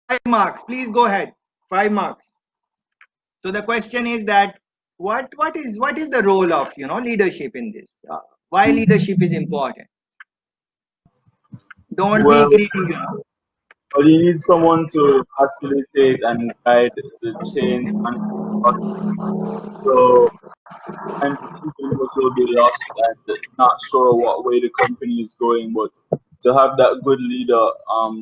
5 marks. Please go ahead. 5 marks. So the question is that what is the role of leadership in this? Why leadership is important? Don't be Well, greedy. well, you need someone to facilitate and guide the change and process. So entity can also be lost and not sure what way the company is going, but to have that good leader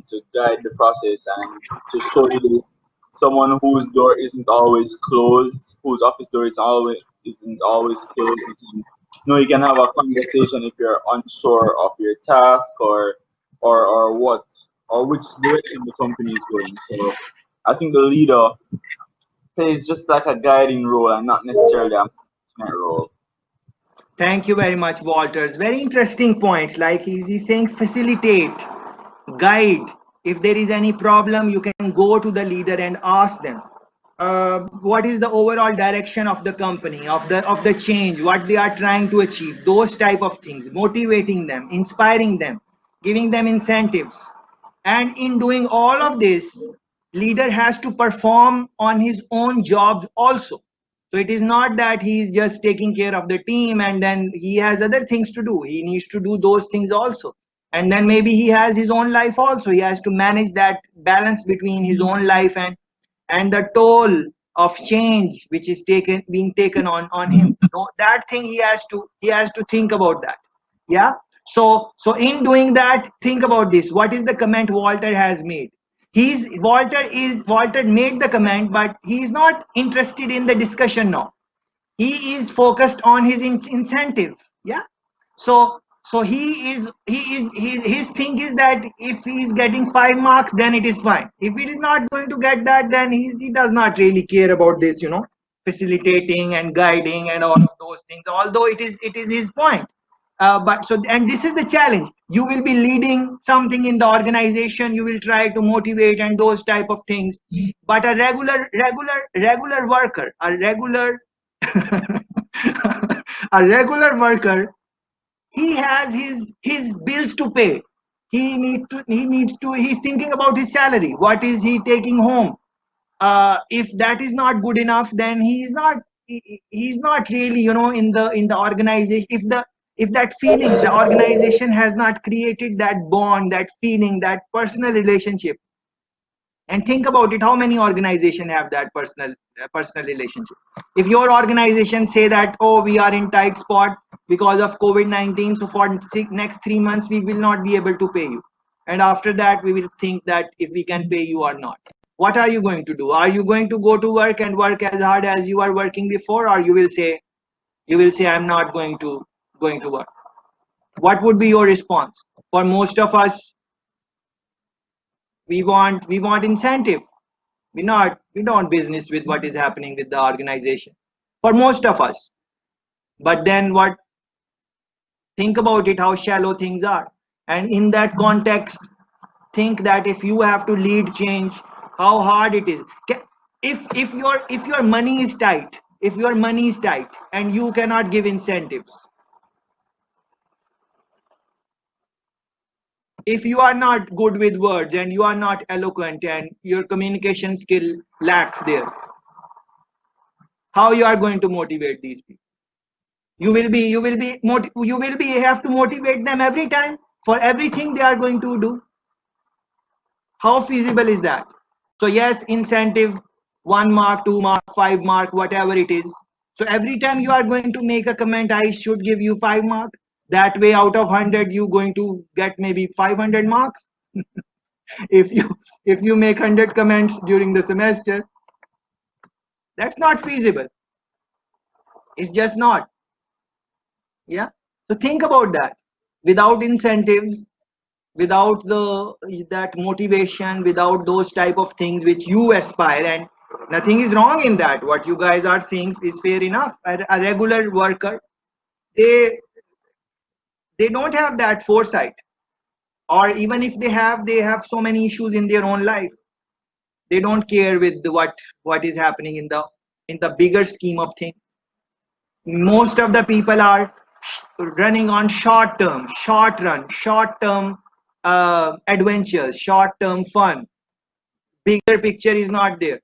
to guide the process and to show you someone whose door isn't always closed, whose office door isn't always closed. You can have a conversation if you're unsure of your task or what or which direction the company is going. So I think the leader plays just like a guiding role and not necessarily a management role. Thank you very much, Walters. Very interesting points. Like he's saying, facilitate, guide. If there is any problem, you can go to the leader and ask them. What is the overall direction of the company, of the change, what they are trying to achieve? Those type of things, motivating them, inspiring them, giving them incentives. And in doing all of this, leader has to perform on his own jobs also. So it is not that he is just taking care of the team and then he has other things to do. He needs to do those things also. And then maybe he has his own life also. He has to manage that balance between his own life and the toll of change which is being taken on him. So that thing he has to think about that. Yeah. So in doing that, think about this. What is the comment Walter has made? Walter made the comment, but he is not interested in the discussion now. He is focused on his incentive. Yeah. So his thing is that if he is getting 5 marks, then it is fine. If it is not going to get that, then he does not really care about this, facilitating and guiding and all of those things, although it is his point. But so, and this is the challenge. You will be leading something in the organization, you will try to motivate and those type of things, but a regular worker, a regular a regular worker, he has his bills to pay. He's thinking about his salary. What is he taking home? If that is not good enough, then he's not really, in the organization. If that feeling, the organization has not created that bond, that feeling, that personal relationship. And think about it, how many organizations have that personal relationship? If your organization say that, oh, we are in tight spot because of COVID-19, so for next 3 months we will not be able to pay you, and after that we will think that if we can pay you or not. What are you going to do? Are you going to go to work and work as hard as you are working before, or you will say I'm not going to work? What would be your response? For most of us, we want incentive. We don't business with what is happening with the organization, for most of us. But then what? Think about it, how shallow things are. And in that context, think that if you have to lead change, how hard it is. If your money is tight, and you cannot give incentives, if you are not good with words and you are not eloquent and your communication skill lacks there, how you are going to motivate these people? You will be have to motivate them every time for everything they are going to do. How feasible is that? So yes, incentive, 1 mark, 2 mark, 5 mark, whatever it is. So every time you are going to make a comment, I should give you 5 mark. That way, out of 100, you going to get maybe 500 marks. If you make 100 comments during the semester, that's not feasible. It's just not. Yeah. So think about that. Without incentives, without that motivation, without those type of things which you aspire, and nothing is wrong in that. What you guys are saying is fair enough. A regular worker, they don't have that foresight, or even if they have so many issues in their own life. They don't care with what is happening in the bigger scheme of things. Most of the people are running on short term adventures, short term fun. bigger picture is not there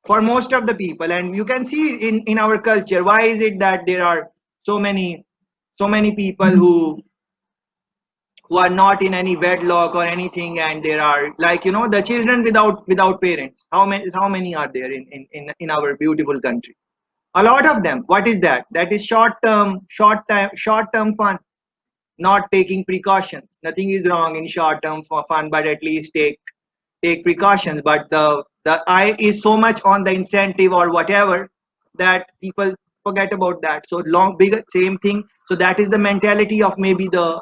for most of the people. And you can see in our culture, why is it that there are so many people who are not in any wedlock or anything, and there are, like, the children without parents. How many are there in our beautiful country? A lot of them. What is that? That is short term fun, not taking precautions. Nothing is wrong in short term for fun, but at least take precautions. But the eye is so much on the incentive or whatever that people forget about that. So long bigger same thing. So that is the mentality of maybe the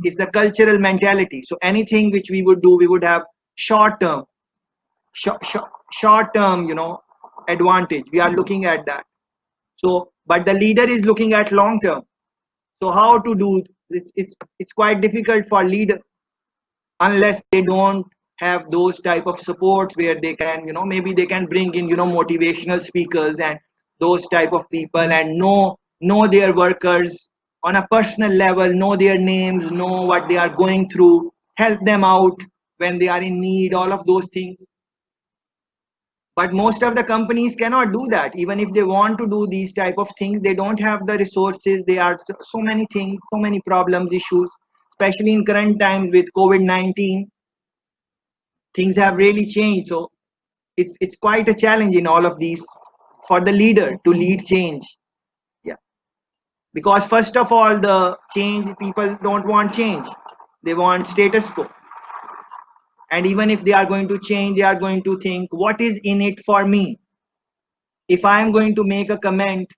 is the cultural mentality. So anything which we would do, we would have short term, short term, advantage. We are looking at that. So but the leader is looking at long term. So how to do this? It's quite difficult for leader unless they don't have those type of supports where they can, maybe they can bring in, motivational speakers and those type of people, and know their workers on a personal level, know their names, know what they are going through, help them out when they are in need, all of those things. But most of the companies cannot do that. Even if they want to do these type of things, they don't have the resources. There are so many things, so many problems, issues, especially in current times with COVID-19. Things have really changed. So it's quite a challenge in all of these for the leader to lead change. Yeah, because first of all, the change, people don't want change. They want status quo. And even if they are going to change, they are going to think, what is in it for me? If I am going to make a comment,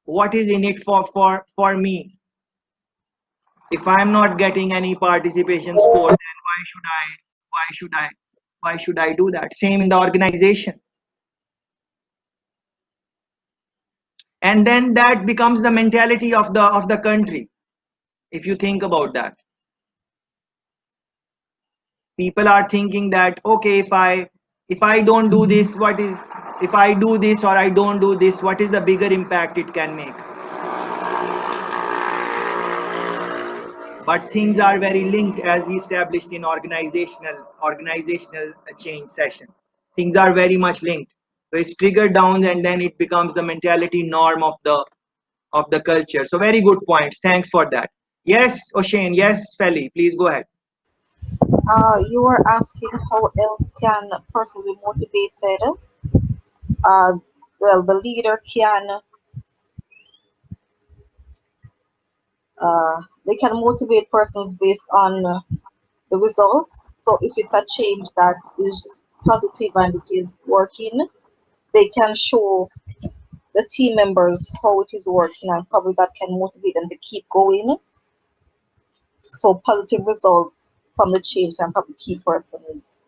what is in it for me? If I am not getting any participation score, then why should I why should I do that? Same in the organization. And then that becomes the mentality of the country. If you think about that, people are thinking that, okay, if I don't do this, what is, if I do this or I don't do this, what is the bigger impact it can make? But things are very linked, as we established in organizational change session. Things are very much linked. So it's triggered down, and then it becomes the mentality norm of the culture. So very good points. Thanks for that. Yes, O'Shane. Yes, Feli. Please go ahead. You were asking how else can persons be motivated. Well, the leader can they can motivate persons based on the results. So if it's a change that is positive and it is working, they can show the team members how it is working, and probably that can motivate them to keep going. So positive results from the change can probably keep persons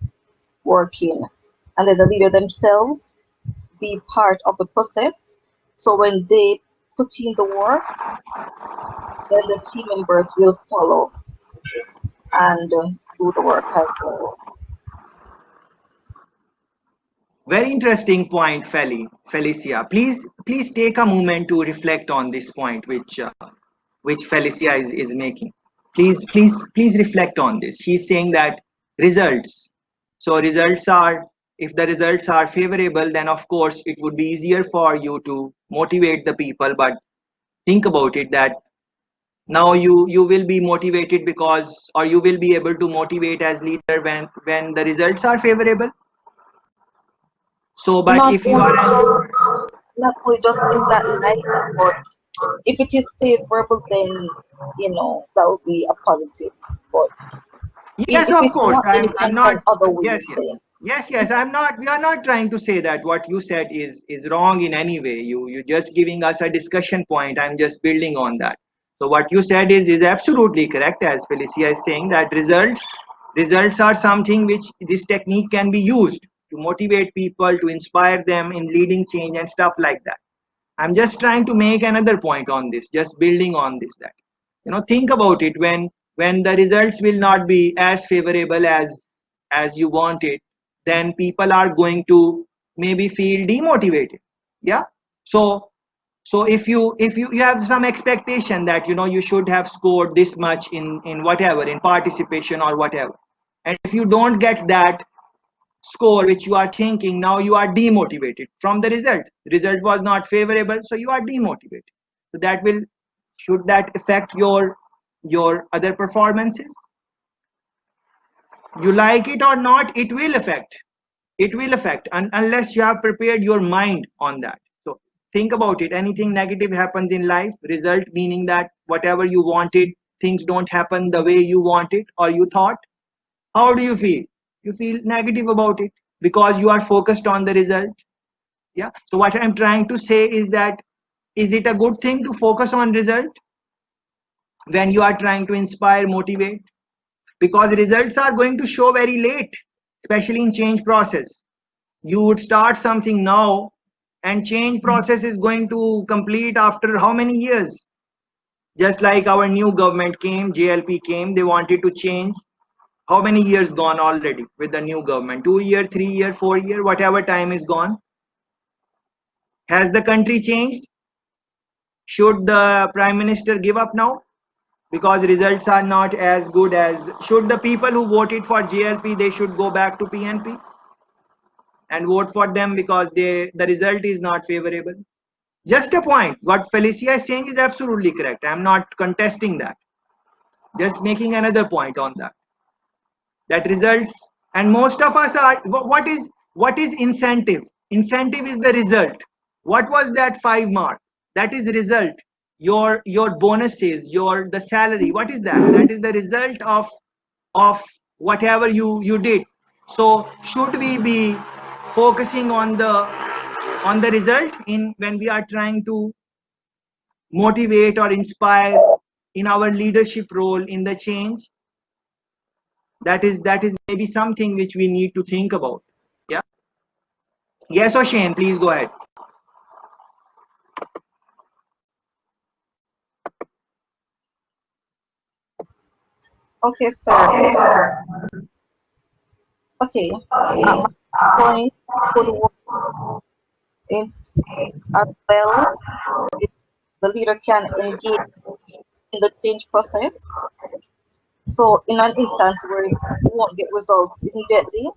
working. And then the leader themselves be part of the process. So when they put in the work, then the team members will follow and do the work as well. Very interesting point, Felicia. Please take a moment to reflect on this point, which Felicia is making. Please reflect on this. She's saying that results. So results are, if the results are favorable, then of course it would be easier for you to motivate the people. But think about it, that now you will be motivated because, or you will be able to motivate as leader when the results are favorable. So, but Not if you only just are, not only just in that light, but if it is favorable, then that would be a positive. But yes, if of it's course, not, then it I'm can come not. other Yes, ways. yes, Then yes. I'm not. We are not trying to say that what you said is wrong in any way. You just giving us a discussion point. I'm just building on that. So what you said is absolutely correct. As Felicia is saying, that results are something which this technique can be used to motivate people, to inspire them in leading change and stuff like that. I'm just trying to make another point on this, just building on this, that think about it, when the results will not be as favorable as you want it, then people are going to maybe feel demotivated. Yeah. So if you have some expectation that you should have scored this much in whatever, in participation or whatever, And if you don't get that score which you are thinking, now you are demotivated from the result. The result was not favorable, so you are demotivated. So that will, should that affect your other performances? You like it or not, it will affect. It will affect, unless you have prepared your mind on that. So think about it. Anything negative happens in life, result meaning that whatever you wanted, things don't happen the way you wanted or you thought. How do you feel? You feel negative about it because you are focused on the result. Yeah. So what I'm trying to say is that, is it a good thing to focus on result when you are trying to inspire, motivate? Because results are going to show very late, especially in change process. You would start something now and change process is going to complete after how many years? Just like our new government came, JLP came, they wanted to change. How many years gone already with the new government? 2 year, 3 year, 4 year, whatever time is gone. Has the country changed? Should the prime minister give up now because results are not as good as, should the people who voted for JLP, they should go back to PNP and vote for them because the result is not favorable? Just a point. What Felicia is saying is absolutely correct. I'm not contesting that. Just making another point on that. That results, and most of us are, what is incentive? Incentive is the result. What was that 5 mark? That is the result. Your bonuses, your the salary. What is that? That is the result of whatever you did. So should we be focusing on the result in when we are trying to motivate or inspire in our leadership role in the change? That is maybe something which we need to think about. Yeah. Yes, or Shane, please go ahead. Okay, sir. Okay, at my point could work in as well if the leader can engage in the change process. So in an instance where you won't get results immediately,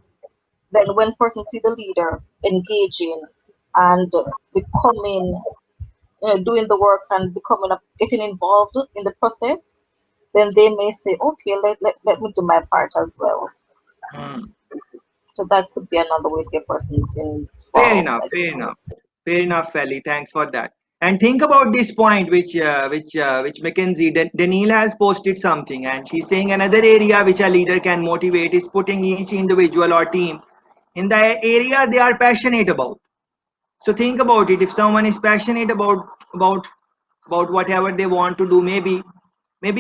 then when person see the leader engaging and becoming, doing the work and becoming getting involved in the process, then they may say, okay, let me do my part as well. Hmm. So that could be another way to get persons Fair involved. enough. Fair enough. Fair enough, Feli. Thanks for that. And think about this point, which Mackenzie Daniela has posted something, and she's saying another area which a leader can motivate is putting each individual or team in the area they are passionate about. So think about it. If someone is passionate about about whatever they want to do, maybe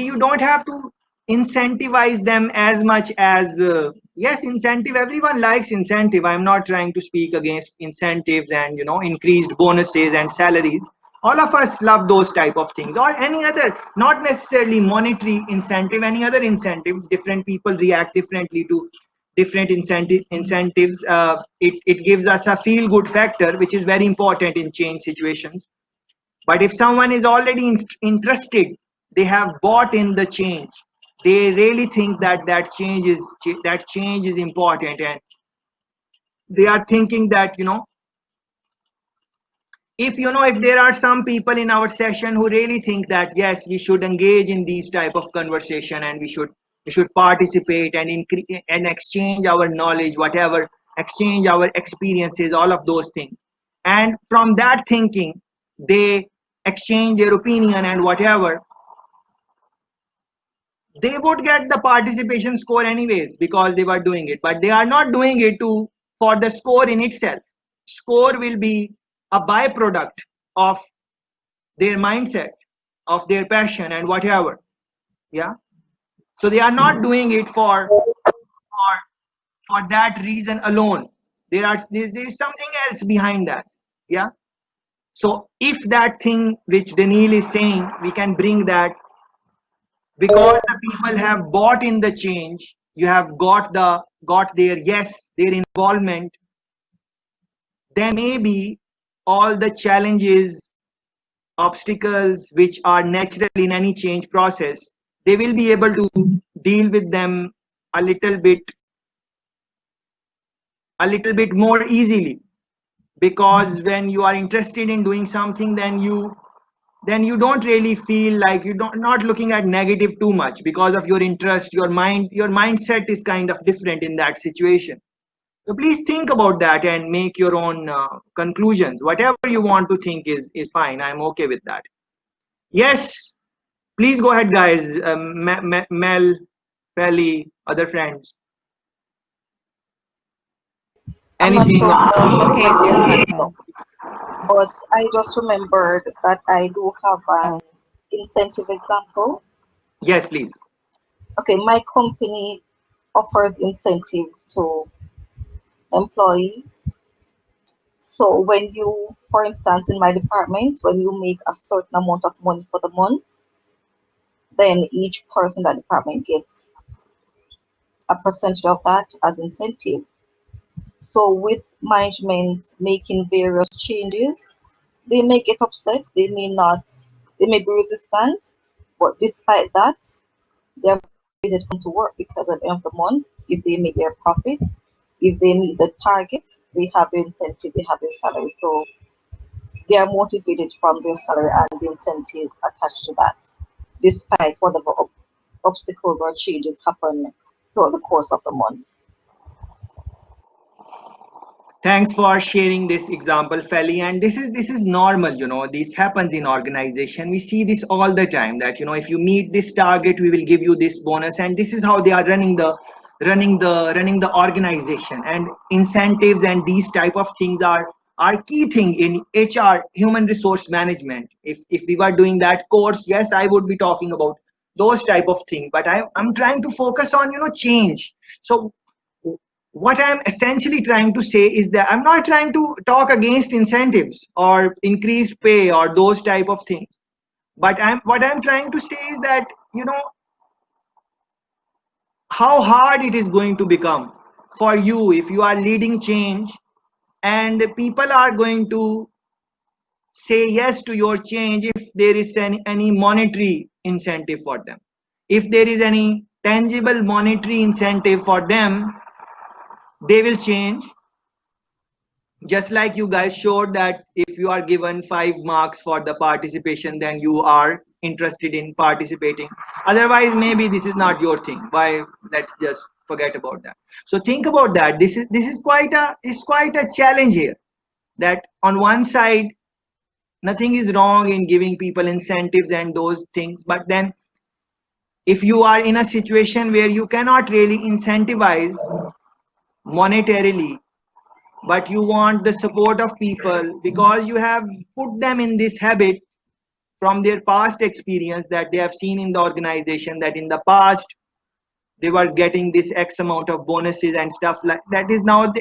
you don't have to incentivize them as much as, yes, incentive, everyone likes incentive. I'm not trying to speak against incentives and increased bonuses and salaries. All of us love those type of things, or any other, not necessarily monetary incentive, any other incentives. Different people react differently to different incentives. It gives us a feel good factor, which is very important in change situations. But if someone is already interested, they have bought in the change, they really think that that change is important, and they are thinking that, if there are some people in our session who really think that yes, we should engage in these type of conversation, and we should participate and increase and exchange our knowledge, whatever, exchange our experiences, all of those things. And from that thinking, they exchange their opinion and whatever, they would get the participation score anyways because they were doing it. But they are not doing it to for the score in itself. Score will be a byproduct of their mindset, of their passion and whatever. Yeah. So they are not doing it for that reason alone. There's something else behind that. Yeah. So if that thing which Daniil is saying, we can bring that, because the people have bought in the change, you have got their yes, their involvement, then maybe all the challenges, obstacles which are natural in any change process, they will be able to deal with them a little bit a little bit more easily, because when you are interested in doing something, then you don't really feel like you don't not looking at negative too much because of your interest. Your mindset is kind of different in that situation. So please think about that and make your own conclusions. Whatever you want to think is fine. I'm okay with that. Yes, please go ahead, guys. Mel, Felly, other friends. I'm not Anything? sure if Mel's Okay, has their hands okay. up, but I just remembered that I do have an Oh, incentive example. Yes, please. Okay, my company offers incentive to employees. So when you, for instance, in my department, when you make a certain amount of money for the month, then each person in that department gets a percentage of that as incentive. So with management making various changes, they may get upset, they may not, they may be resistant, but despite that, they are motivated to come to work because at the end of the month, if they make their profits, if they meet the targets, they have the incentive, they have their salary. So they are motivated from their salary and the incentive attached to that, despite whatever obstacles or changes happen throughout the course of the month. Thanks for sharing this example, Felly. And this is normal, this happens in organization. We see this all the time, that if you meet this target, we will give you this bonus. And this is how they are running the organization. And incentives and these type of things are key thing in HR, human resource management. If we were doing that course, yes, I would be talking about those type of things. But I'm trying to focus on change. So what I'm essentially trying to say is that I'm not trying to talk against incentives or increased pay or those type of things. But what I'm trying to say is that how hard it is going to become for you if you are leading change, and people are going to say yes to your change if there is any monetary incentive for them. If there is any tangible monetary incentive for them, they will change. Just like you guys showed that if you are given 5 marks for the participation, then you are interested in participating. Otherwise, maybe this is not your thing. Why? Let's just forget about that. So think about that. This is quite a challenge here. That on one side, nothing is wrong in giving people incentives and those things, but then if you are in a situation where you cannot really incentivize monetarily, but you want the support of people because you have put them in this habit from their past experience, that they have seen in the organization that in the past they were getting this x amount of bonuses and stuff like that. Is now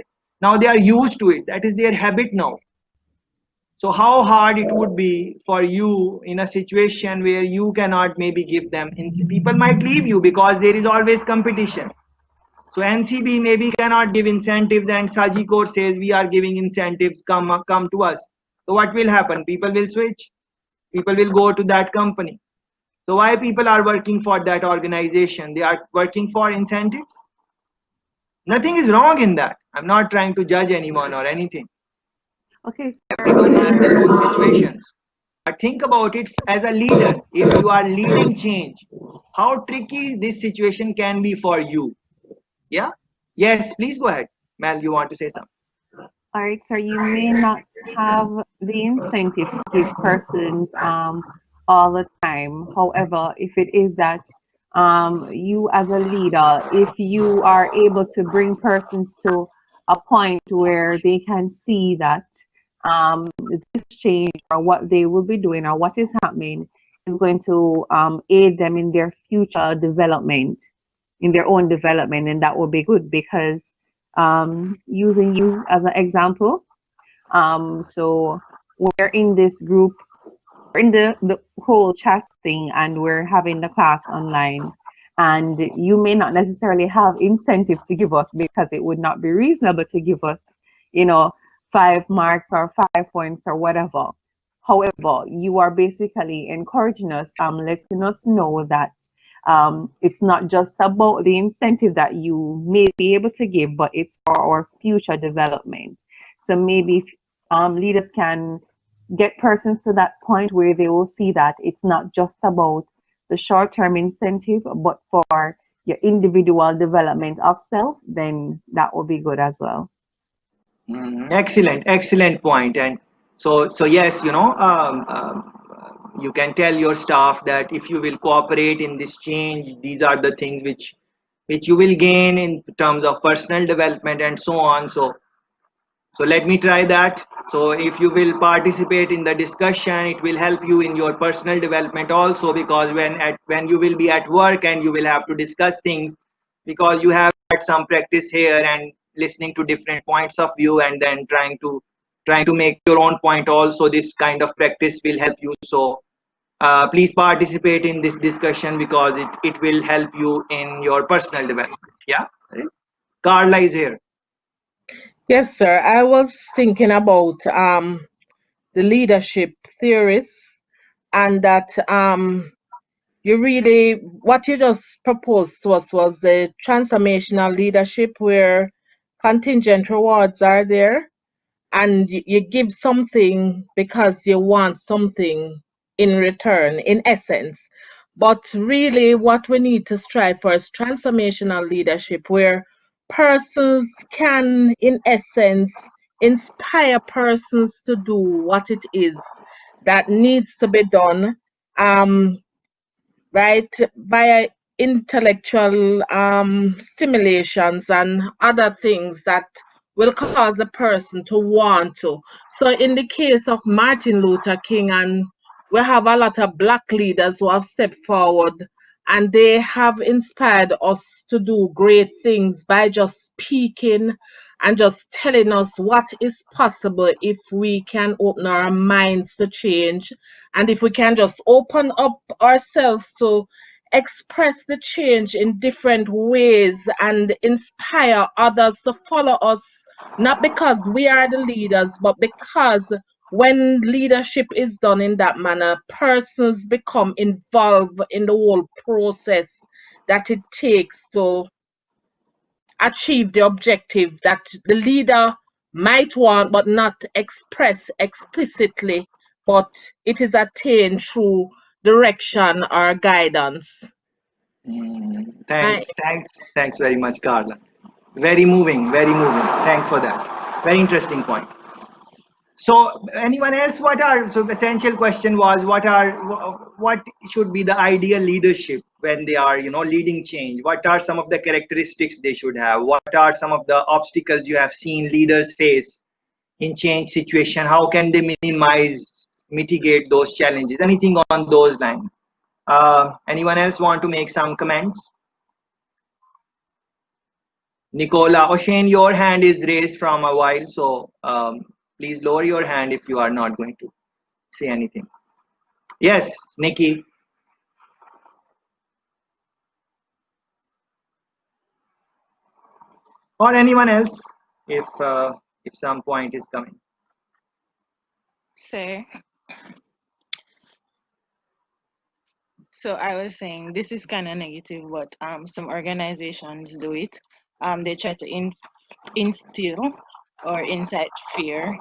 they are used to it, that is their habit now. So how hard it would be for you in a situation where you cannot maybe give them, people might leave you because there is always competition. So NCB maybe cannot give incentives, and Sajikor says we are giving incentives, come to us. So what will happen? People will switch. People will go to that company. So why people are working for that organization? They are working for incentives. Nothing is wrong in that. I'm not trying to judge anyone or anything. okay, sir. Everyone has their And own situations. But think about it as a leader. If you are leading change, how tricky this situation can be for you. Yeah? Yes, please go ahead. Mel, you want to say something? all right, sir, you may not have the incentive to give persons all the time. However, if it is that you as a leader, if you are able to bring persons to a point where they can see that this change or what they will be doing or what is happening is going to aid them in their future development, in their own development, and that will be good because using you as an example, so we're in this group, we're in the whole chat thing, and we're having the class online. And you may not necessarily have incentive to give us because it would not be reasonable to give us, you know, 5 marks or 5 points or whatever. However, you are basically encouraging us, letting us know that It's not just about the incentive that you may be able to give, but it's for our future development. So maybe if, leaders can get persons to that point where they will see that it's not just about the short-term incentive, but for your individual development of self, then that will be good as well. Excellent, excellent point. And so yes, you can tell your staff that if you will cooperate in this change, these are the things which you will gain in terms of personal development and so on. So let me try that. So if you will participate in the discussion, it will help you in your personal development also, because when you will be at work and you will have to discuss things, because you have had some practice here and listening to different points of view and then trying to make your own point also, this kind of practice will help you. So please participate in this discussion because it will help you in your personal development. Yeah. Carla is here. Yes, sir. I was thinking about the leadership theories, and that you really, what you just proposed to us was the transformational leadership where contingent rewards are there, and you give something because you want something in return, in essence. But really, what we need to strive for is transformational leadership where persons can, in essence, inspire persons to do what it is that needs to be done, right, via intellectual stimulations and other things that will cause the person to want to. So in the case of Martin Luther King, and we have a lot of Black leaders who have stepped forward, and they have inspired us to do great things by just speaking and just telling us what is possible if we can open our minds to change, and if we can just open up ourselves to express the change in different ways and inspire others to follow us, not because we are the leaders, but because when leadership is done in that manner, persons become involved in the whole process that it takes to achieve the objective that the leader might want but not express explicitly, but it is attained through direction or guidance. Thanks, I, thanks very much, Carla. Very moving, very moving. Thanks for that. Very interesting point. So, anyone else? So the essential question was what should be the ideal leadership when they are leading change? What are some of the characteristics they should have? What are some of the obstacles you have seen leaders face in change situation? How can they mitigate those challenges? Anything on those lines? Anyone else want to make some comments? Nicola, O'Shane, your hand is raised from a while, so please lower your hand if you are not going to say anything. Yes, Nikki. Or anyone else, if some point is coming. So I was saying this is kind of negative, but some organizations do it. They try to instill or incite fear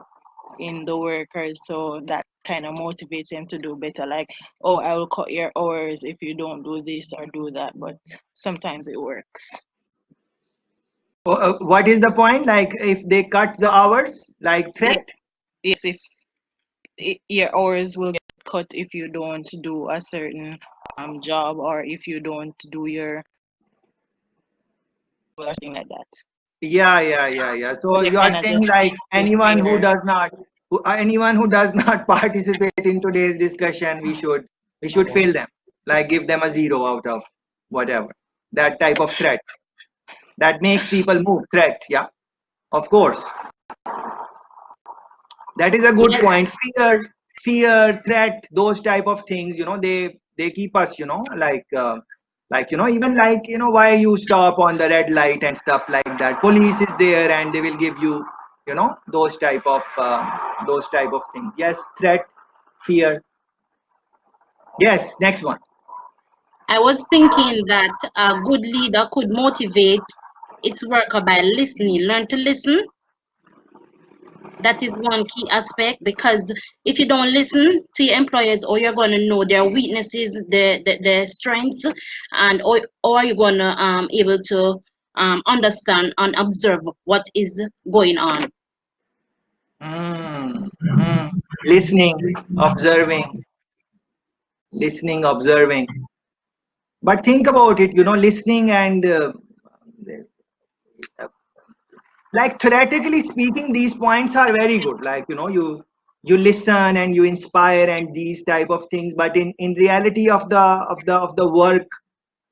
in the workers, so that kind of motivates them to do better. Like, oh, I will cut your hours if you don't do this or do that. But sometimes it works. What is the point? Like if they cut the hours, like threat? Yes, if your hours will get cut if you don't do a certain job, or if you don't do your or thing like that. Yeah. So They you are kind of saying just like instill fear. anyone who does not participate in today's discussion, we should fail them, like give them a 0 out of whatever. That type of threat that makes people move. Threat, yeah, of course. That is a good point. Fear, threat, those type of things. They keep us. Even like why you stop on the red light and stuff like that. Police is there and they will give you, those type of things. Yes, threat, fear. Yes, next one. I was thinking that a good leader could motivate its worker by listening. Learn to listen. That is one key aspect, because if you don't listen to your employers, or you're going to know their weaknesses, their strengths, and or you're going to able to understand and observe what is going on. Mm, mm. Listening, observing, listening, observing. But think about it, listening and like theoretically speaking, these points are very good. Like, you listen and you inspire and these type of things. But in reality of the work,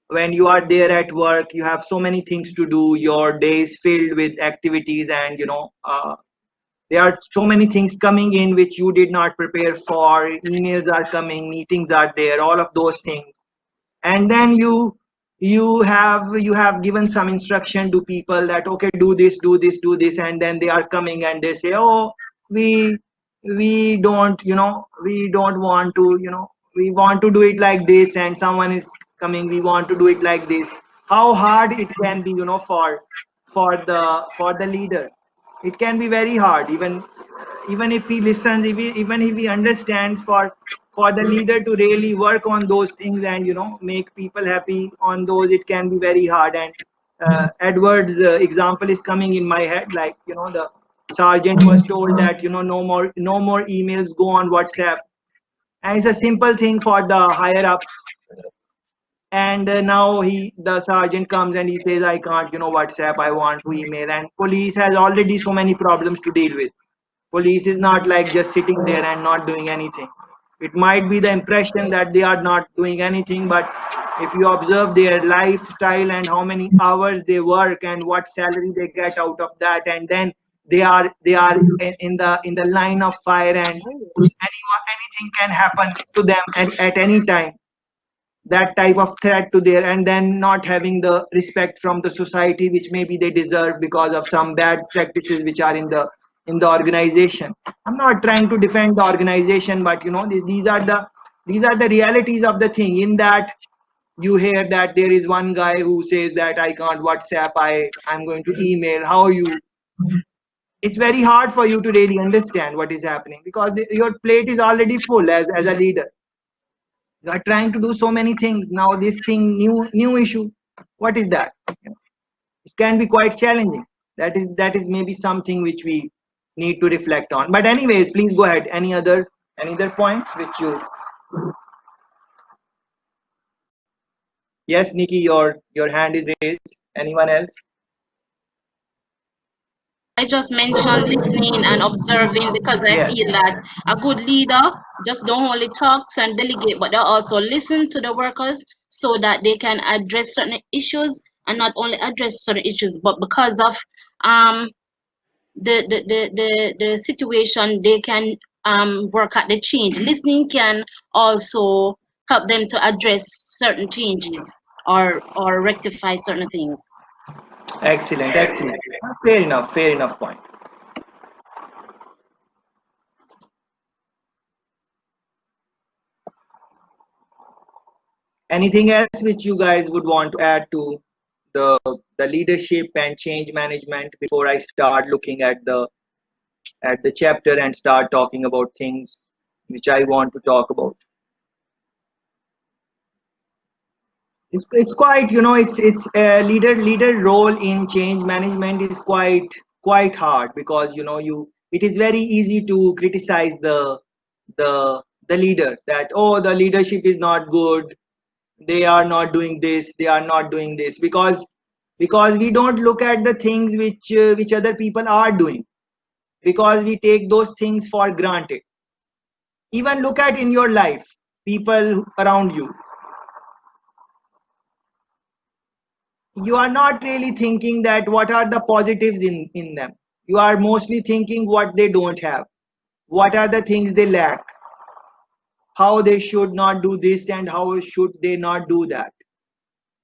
when you are there at work, you have so many things to do. Your day is filled with activities, and there are so many things coming in which you did not prepare for. Emails are coming, meetings are there, all of those things. And then you have given some instruction to people that, okay, do this, do this, do this, and then they are coming and they say, oh, we we don't want to, we want to do it like this, and someone is coming, we want to do it like this. How hard it can be, for the leader. It can be very hard, even if he listens, even if he understands, for the leader to really work on those things and make people happy on those, it can be very hard. And Edward's example is coming in my head, like, the sergeant was told that, no more emails go on WhatsApp, and it's a simple thing for the higher ups. And now the sergeant comes and he says, I can't, WhatsApp, I want to email. And police has already so many problems to deal with. Police is not like just sitting there and not doing anything. It might be the impression that they are not doing anything, but if you observe their lifestyle and how many hours they work and what salary they get out of that, and then they are in the line of fire, and anything can happen to them at any time, that type of threat to their, and then not having the respect from the society which maybe they deserve because of some bad practices which are in the organization. I'm not trying to defend the organization, but these are the realities of the thing. In that, you hear that there is one guy who says that, I can't WhatsApp, I'm going to email. How you It's very hard for you to really understand what is happening, because your plate is already full as a leader. You are trying to do so many things. Now this thing, new issue, what is that? It can be quite challenging. That is maybe something which we need to reflect on. But anyways, please go ahead. Any other points which you? Yes, Nikki, your hand is raised. Anyone else? I just mentioned listening and observing, because I Yes. feel that a good leader just don't only talks and delegate, but they also listen to the workers so that they can address certain issues, and not only address certain issues, but because of um the situation, they can work at the change. Listening can also help them to address certain changes, or rectify certain things. Excellent, excellent. Fair enough point. Anything else which you guys would want to add to the the leadership and change management before I start looking at the chapter and start talking about things which I want to talk about? It's quite, it's leader role in change management is quite hard, because it is very easy to criticize the leader, that, oh, the leadership is not good, they are not doing this, they are not doing this, because we don't look at the things which other people are doing, because we take those things for granted. Even look at in your life, people around you, you are not really thinking that what are the positives in them. You are mostly thinking what they don't have, what are the things they lack, how they should not do this and how should they not do that.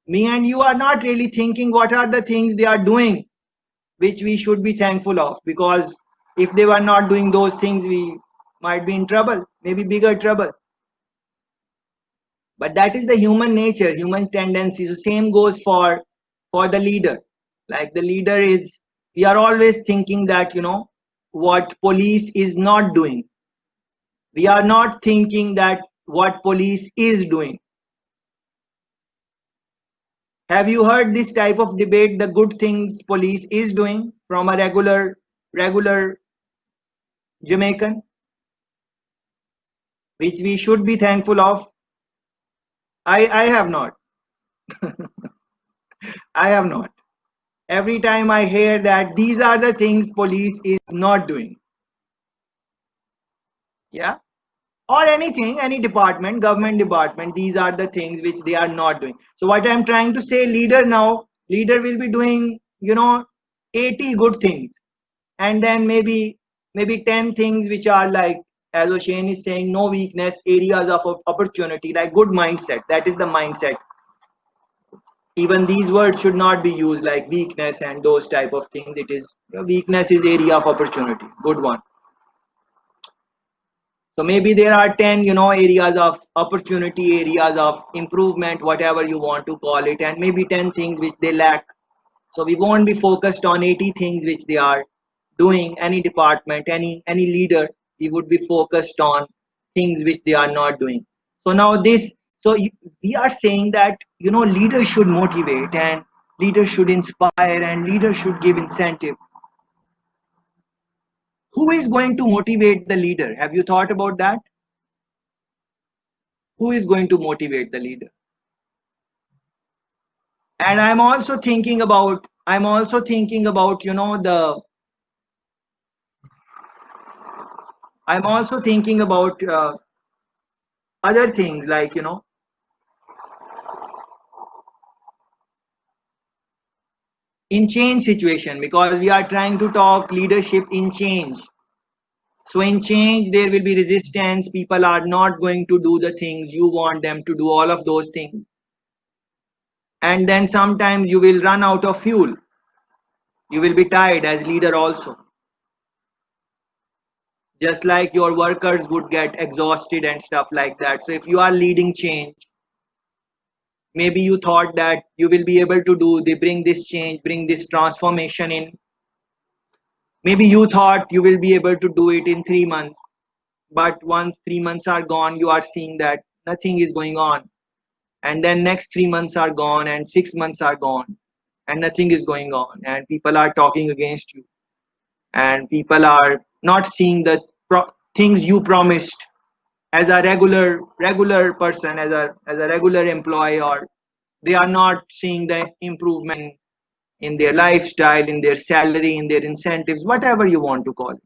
Me and you are not really thinking what are the things they are doing which we should be thankful of, because if they were not doing those things, we might be in trouble, maybe bigger trouble. But that is the human nature, human tendency. So same goes for the leader. Like the leader is, we are always thinking that, what police is not doing. We are not thinking that what police is doing. Have you heard this type of debate, the good things police is doing, from a regular Jamaican, which we should be thankful of? I have not. I have not. Every time I hear that these are the things police is not doing. Yeah. Or anything, any department, government department, these are the things which they are not doing. So what I'm trying to say, leader will be doing, 80 good things, and then maybe 10 things which are like, as O'Shane is saying, no weakness, areas of opportunity, like good mindset. That is the mindset. Even these words should not be used, like weakness and those type of things. It is, weakness is area of opportunity, good one. So maybe there are 10, areas of opportunity, areas of improvement, whatever you want to call it, and maybe 10 things which they lack. So we won't be focused on 80 things which they are doing. Any department, any leader, we would be focused on things which they are not doing. So now we are saying that, leaders should motivate, and leaders should inspire, and leaders should give incentive. Who is going to motivate the leader? Have you thought about that? Who is going to motivate the leader? And I'm also thinking about, I'm also thinking about other things, like, in change situation, because we are trying to talk leadership in change. So in change there will be resistance, people are not going to do the things you want them to do, all of those things. And then sometimes you will run out of fuel, you will be tired as leader also, just like your workers would get exhausted and stuff like that. So if you are leading change, maybe you thought that you will be able to do, they bring this change, bring this transformation in. Maybe you thought you will be able to do it in 3 months, but once 3 months are gone, you are seeing that nothing is going on. And then next 3 months are gone, and 6 months are gone, and nothing is going on, and people are talking against you, and people are not seeing the things you promised as a regular person, as a regular employee, or they are not seeing the improvement in their lifestyle, in their salary, in their incentives, whatever you want to call it.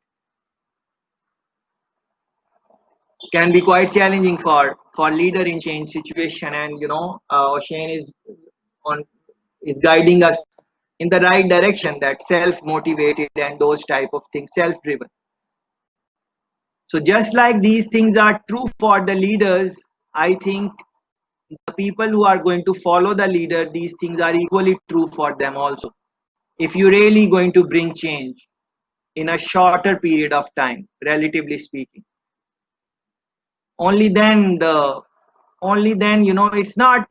Can be quite challenging for leader in change situation. And O'Shane on is guiding us in the right direction, that self motivated and those type of things, self driven. So just like these things are true for the leaders, I think the people who are going to follow the leader, these things are equally true for them also. If you're really going to bring change in a shorter period of time, relatively speaking, only then it's not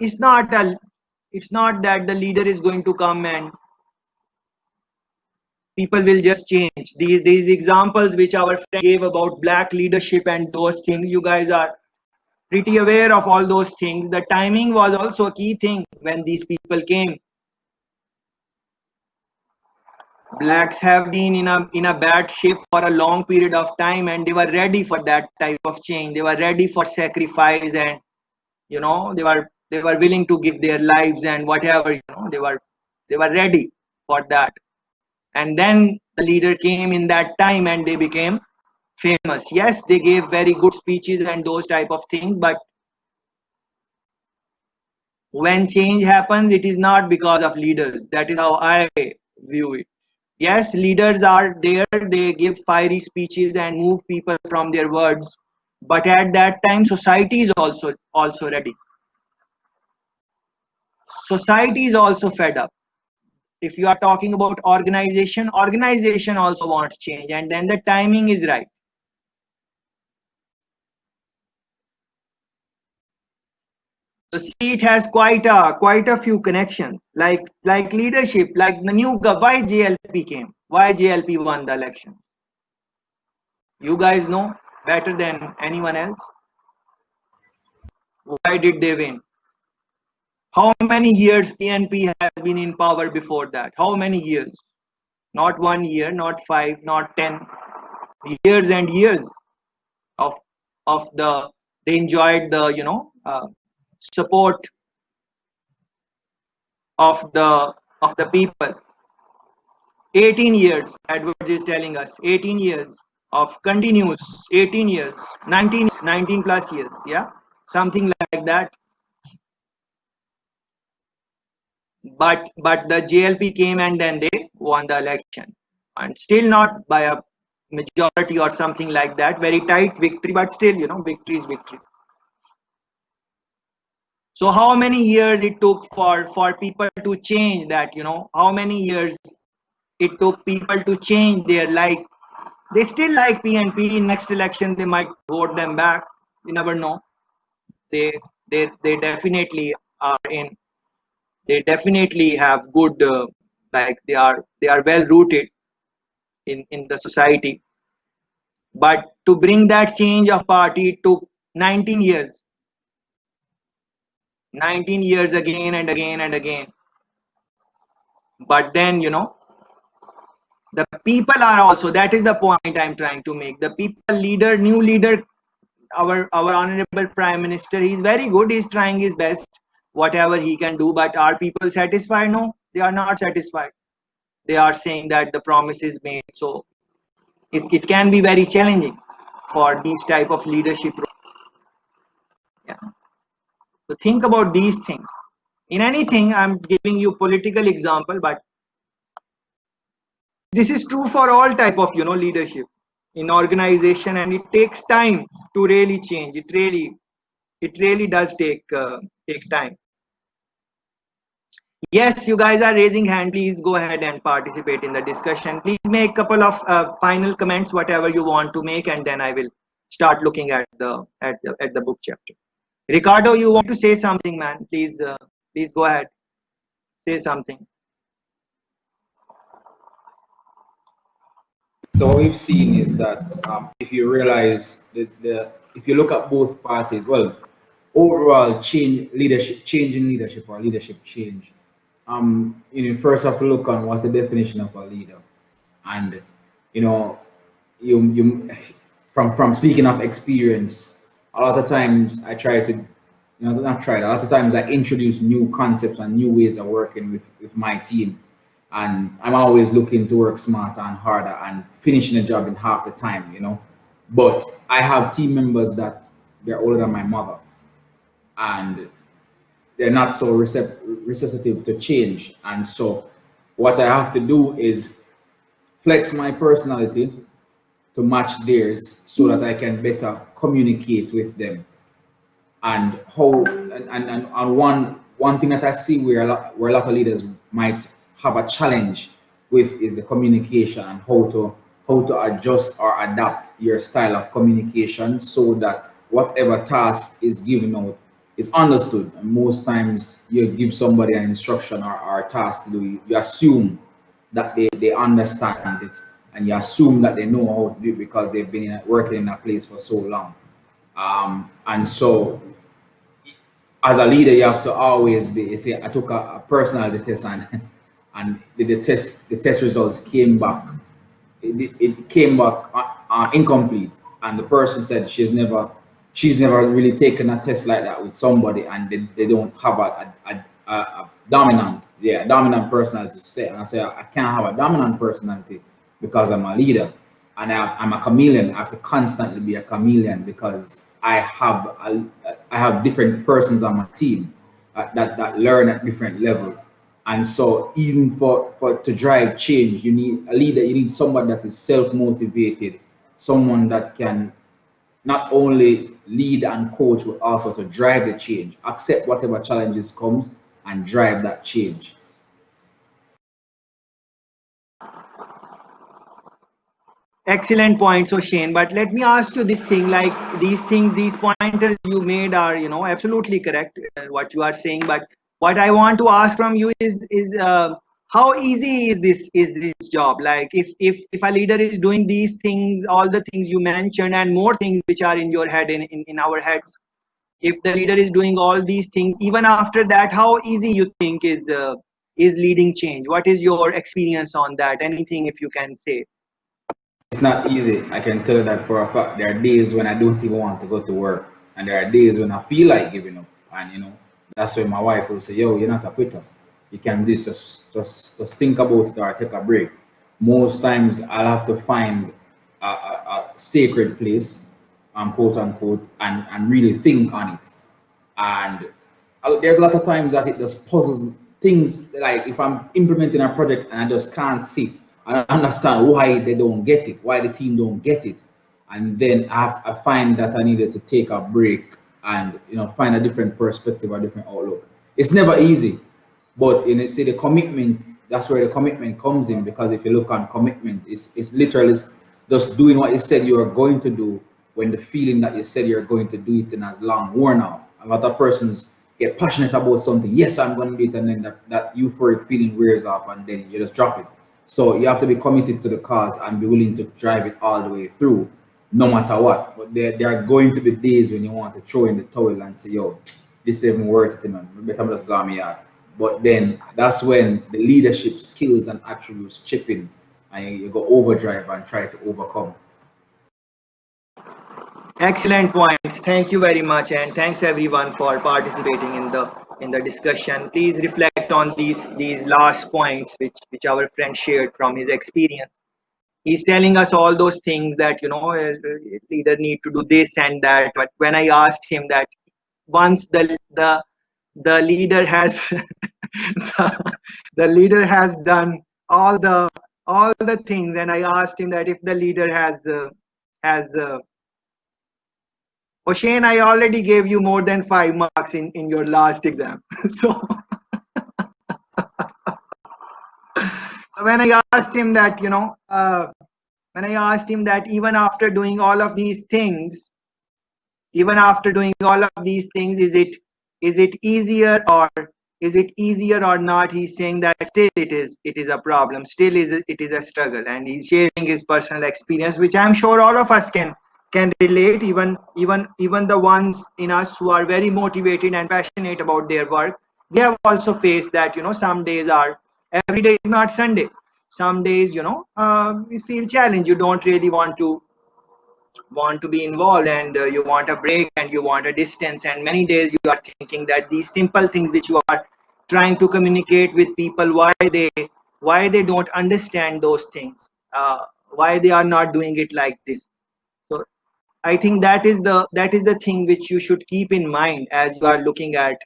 that the leader is going to come and people will just change. These examples which our friend gave about black leadership and those things, you guys are pretty aware of all those things. The timing was also a key thing. When these people came, blacks have been in a bad shape for a long period of time, and they were ready for that type of change. They were ready for sacrifice, and they were willing to give their lives and whatever, they were ready for that. And then the leader came in that time, and they became famous. Yes, they gave very good speeches and those type of things, but when change happens, it is not because of leaders. That is how I view it. Yes, leaders are there, they give fiery speeches and move people from their words, but at that time society is also ready. Society is also fed up. If you are talking about organization also wants change, and then the timing is right. So see, it has quite a few connections, like leadership, like the new why JLP came, why JLP won the election. You guys know better than anyone else. Why did they win? How many years PNP has been in power before that? How many years? Not 1 year, not 5, not 10, years and years of the they enjoyed the support of the people. 18 years, Edwards is telling us, 18 years of continuous, 18 years, 19 plus years, yeah, something like that. But the JLP came and then they won the election, and still not by a majority or something like that, very tight victory, but still, victory is victory. So how many years it took for people to change that, how many years it took people to change their, like, they still like PNP. Next election they might vote them back, you never know. They definitely are in, they definitely have good, like they are well rooted in the society. But to bring that change of party, it took 19 years, 19 years, again and again and again. But then, the people are also, that is the point I'm trying to make. The people, leader, new leader, our honorable prime minister, he's very good, he's trying his best, whatever he can do. But are people satisfied? No, they are not satisfied. They are saying that the promise is made. So it can be very challenging for these type of leadership. Yeah. So think about these things. In anything, I'm giving you political example, but this is true for all type of leadership in organization, and it takes time to really change. It really does take time. Yes, you guys are raising hand. Please go ahead and participate in the discussion. Please make a couple of final comments, whatever you want to make, and then I will start looking at the book chapter. Ricardo, you want to say something, man? Please go ahead, say something. So what we've seen is that if you realize that if you look at both parties, well, overall change in leadership or leadership change, you first have to look on what's the definition of a leader, and you know, you from speaking of experience, a lot of times I try to, not try. A lot of times I introduce new concepts and new ways of working with my team, and I'm always looking to work smarter and harder and finishing a job in half the time. But I have team members that they're older than my mother, and they're not so receptive to change. And so what I have to do is flex my personality to match theirs so that I can better communicate with them. And how and one thing that I see where a lot of leaders might have a challenge with is the communication, and how to adjust or adapt your style of communication so that whatever task is given out is understood. And most times you give somebody an instruction or a task to do, you assume that they understand it, and you assume that they know how to do it because they've been working in a place for so long. And so as a leader, you have to always be. You see, I took a personality test, and the test results came back. It came back incomplete, and the person said she's never really taken a test like that with somebody, and they don't have a dominant personality to say. And I say I can't have a dominant personality because I'm a leader, and I'm a chameleon. I have to constantly be a chameleon because I have different persons on my team that learn at different level. And so even for to drive change, you need a leader, you need someone that is self-motivated, someone that can not only lead and coach, but also to drive the change, accept whatever challenges comes and drive that change. Excellent point, so Shane. But let me ask you this thing: like these things, these pointers you made are, absolutely correct. What you are saying. But what I want to ask from you is how easy is this job? Like if a leader is doing these things, all the things you mentioned, and more things which are in your head in our heads. If the leader is doing all these things, even after that, how easy you think is leading change? What is your experience on that? Anything if you can say? It's not easy. I can tell you that for a fact. There are days when I don't even want to go to work, and there are days when I feel like giving up. And that's when my wife will say, "Yo, you're not a quitter. You can do this. Just think about it or take a break." Most times, I'll have to find a sacred place, quote unquote, and really think on it. And there's a lot of times that it just puzzles things, like if I'm implementing a project and I just can't see and understand why they don't get it, why the team don't get it. And then I find that I needed to take a break and find a different perspective, a different outlook. It's never easy, but see the commitment, that's where the commitment comes in, because if you look on commitment, it's literally just doing what you said you are going to do when the feeling that you said you're going to do it in has long worn off. A lot of persons get passionate about something. Yes, I'm going to do it, and then that euphoric feeling wears off, and then you just drop it. So you have to be committed to the cause and be willing to drive it all the way through, no matter what. But there are going to be days when you want to throw in the towel and say, "Yo, this isn't worth it, man. Better just go me out." But then that's when the leadership skills and attributes chip in, and you go overdrive and try to overcome. Excellent points. Thank you very much, and thanks everyone for participating in the discussion. Please reflect on these last points which our friend shared from his experience. He's telling us all those things that leader need to do this and that. But when I asked him that once the leader has the leader has done all the things, and I asked him that if the leader has oh, Shane, I already gave you more than 5 marks in your last exam. So, so when I asked him that, when I asked him that even after doing all of these things, even after doing all of these things, is it easier or not? He's saying that still it is a problem. Still it is a struggle, and he's sharing his personal experience, which I'm sure all of us can relate. Even the ones in us who are very motivated and passionate about their work, they have also faced that. Some days are every day is not Sunday. Some days you feel challenged. You don't really want to be involved, and you want a break and you want a distance, and many days you are thinking that these simple things which you are trying to communicate with people, why they don't understand those things, why they are not doing it like this. So I think that is the thing which you should keep in mind as you are looking at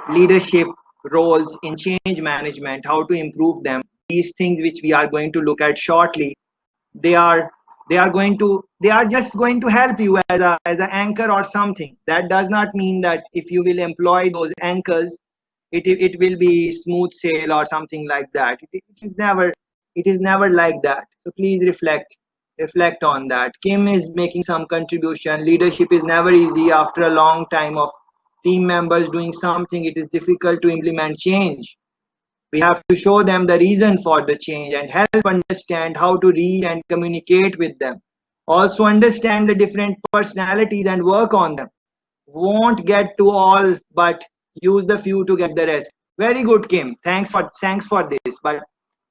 leadership roles in change management, how to improve them. These things which we are going to look at shortly, they are they are just going to help you as an anchor or something. That does not mean that if you will employ those anchors, it will be smooth sail or something like that. It is never like that. So please reflect on that. Kim is making some contribution. Leadership is never easy. After a long time of team members doing something, it is difficult to implement change. We have to show them the reason for the change and help understand how to read and communicate with them. Also understand the different personalities and work on them. Won't get to all, but use the few to get the rest. Very good, Kim. Thanks for this. But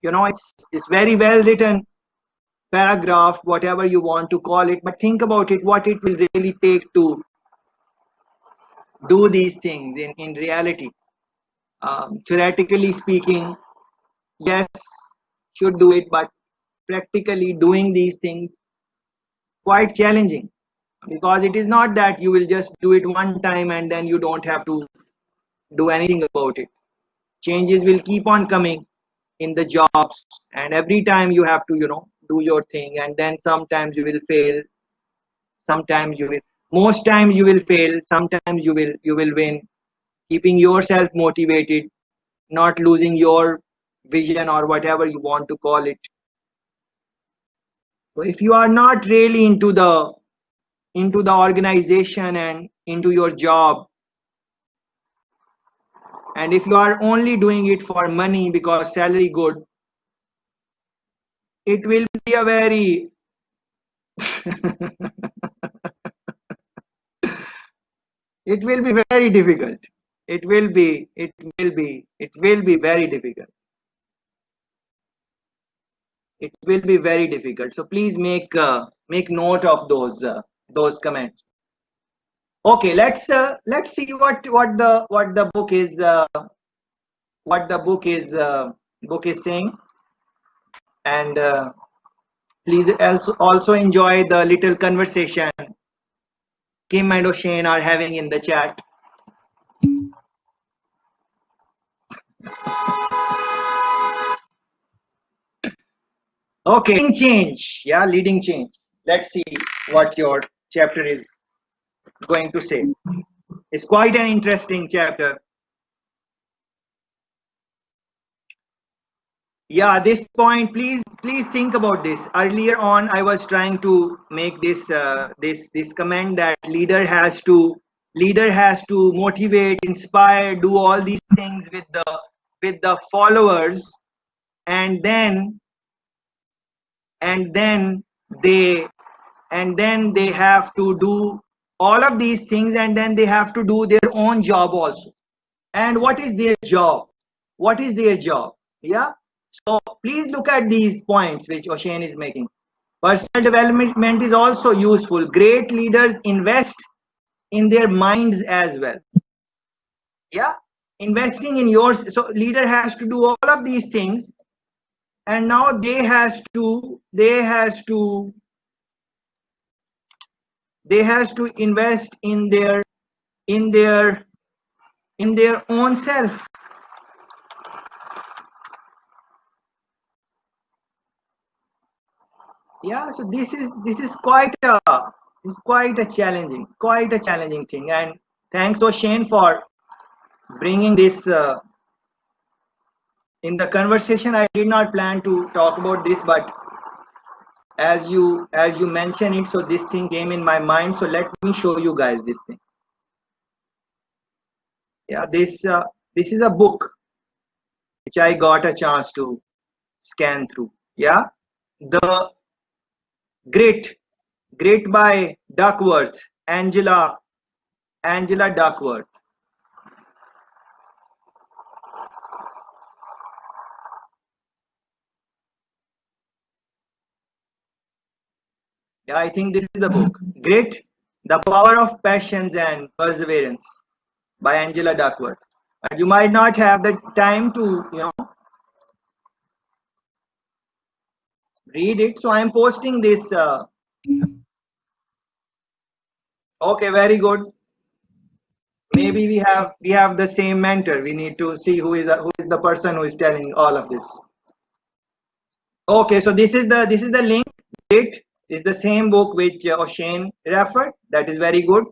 it's very well written paragraph, whatever you want to call it. But think about it, what it will really take to do these things in reality. Theoretically speaking, yes, should do it, but practically doing these things quite challenging, because it is not that you will just do it one time and then you don't have to do anything about it. Changes will keep on coming in the jobs, and every time you have to do your thing, and then sometimes you will fail, sometimes you will most times you will fail, sometimes you will win. Keeping yourself motivated, not losing your vision or whatever you want to call it. So if you are not really into the organization and into your job, and if you are only doing it for money because salary good, it will be a very it will be very difficult. It will be very difficult. It will be very difficult. So please make note of those comments. Okay, let's see what the book is book is saying, and please also enjoy the little conversation Kim and O'Shane are having in the chat. Okay, leading change. Yeah, leading change. Let's see what your chapter is going to say. It's quite an interesting chapter. Yeah, this point, please think about this. Earlier on, I was trying to make this comment that leader has to motivate, inspire, do all these things with the followers, and then they have to do all of these things, and then they have to do their own job also. And what is their job? Yeah, so please look at these points which O'Shane is making. Personal development is also useful. Great leaders invest in their minds as well. Yeah, investing in yours. So leader has to do all of these things, and now they has to invest in their own self. Yeah, so this is quite a challenging thing. And thanks O'Shane for bringing this in the conversation. I did not plan to talk about this, but as you mentioned it, so this thing came in my mind. So let me show you guys this thing. Yeah, this is a book which I got a chance to scan through. Yeah, the Grit by Duckworth, Angela Duckworth. Yeah, I think this is the book. Grit, The Power of Passions and Perseverance by Angela Duckworth. But you might not have the time to, read it. So I'm posting this. Okay, very good. Maybe we have the same mentor. We need to see who is the person who is telling all of this. Okay, so this is the link. It is the same book which O'Shane referred. That is very good.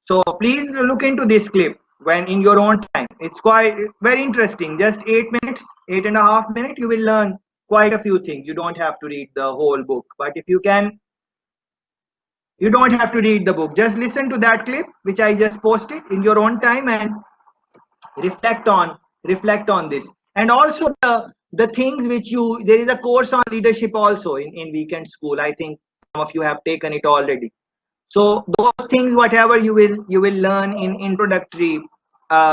So please look into this clip when in your own time. It's quite very interesting. Just 8 minutes, 8.5 minutes, you will learn quite a few things. You don't have to read the whole book, but if you can, you don't have to read the book. Just listen to that clip which I just posted in your own time and reflect on this. And also the things which there is a course on leadership also in weekend school. I think some of you have taken it already. So those things, whatever you will learn in introductory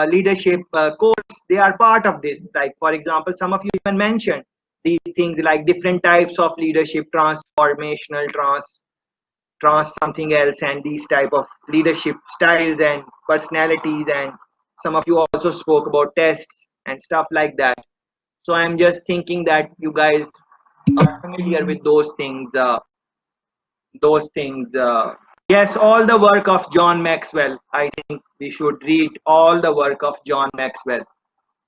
leadership course, they are part of this. Like for example, some of you even mentioned these things like different types of leadership, transformational, trans something else, and these type of leadership styles and personalities. And some of you also spoke about tests and stuff like that. So I'm just thinking that you guys are familiar with those things. Yes, all the work of John Maxwell. I think we should read all the work of John Maxwell.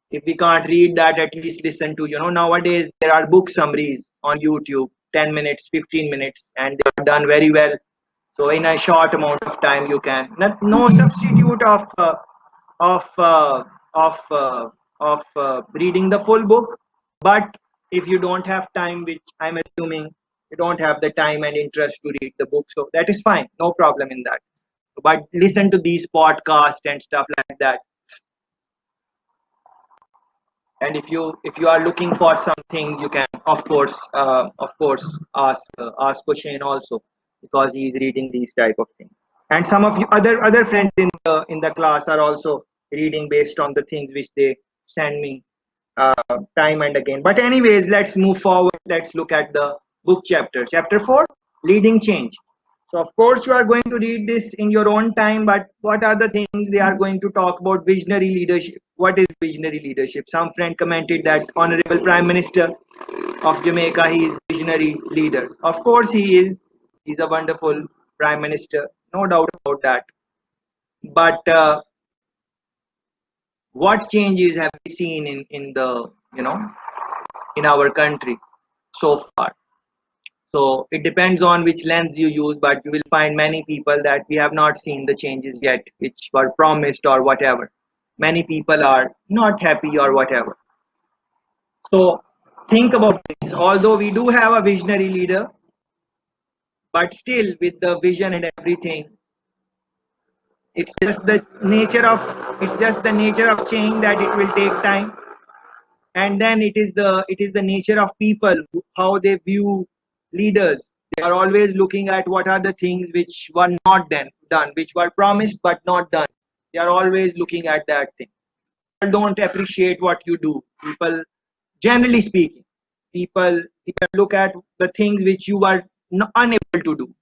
If we can't read that, at least listen to, nowadays there are book summaries on YouTube, 10 minutes, 15 minutes, and they are done very well. So in a short amount of time, you can. No substitute of reading the full book. But if you don't have time, which I'm assuming you don't have the time and interest to read the book, so that is fine, no problem in that. But listen to these podcasts and stuff like that. And if you are looking for some things, you can of course ask Hussein also, because he is reading these type of things. And some of you other friends in the class are also reading based on the things which they send me time and again. But anyways, let's move forward. Let's look at the book chapter 4, leading change. So of course you are going to read this in your own time, but what are the things they are going to talk about? Visionary leadership. What is visionary leadership? Some friend commented that Honorable Prime Minister of Jamaica, he is visionary leader. Of course he is. He's a wonderful Prime Minister, no doubt about that. But what changes have we seen in the in our country so far? So it depends on which lens you use, but you will find many people that we have not seen the changes yet, which were promised or whatever. Many people are not happy or whatever. So think about this. Although we do have a visionary leader, but still with the vision and everything, it's just the nature of change that it will take time. And then it is the nature of people, how they view leaders. They are always looking at what are the things which were not done, which were promised but not done. They are always looking at that thing. People don't appreciate what you do. People, generally speaking, people look at the things which you are unable to do,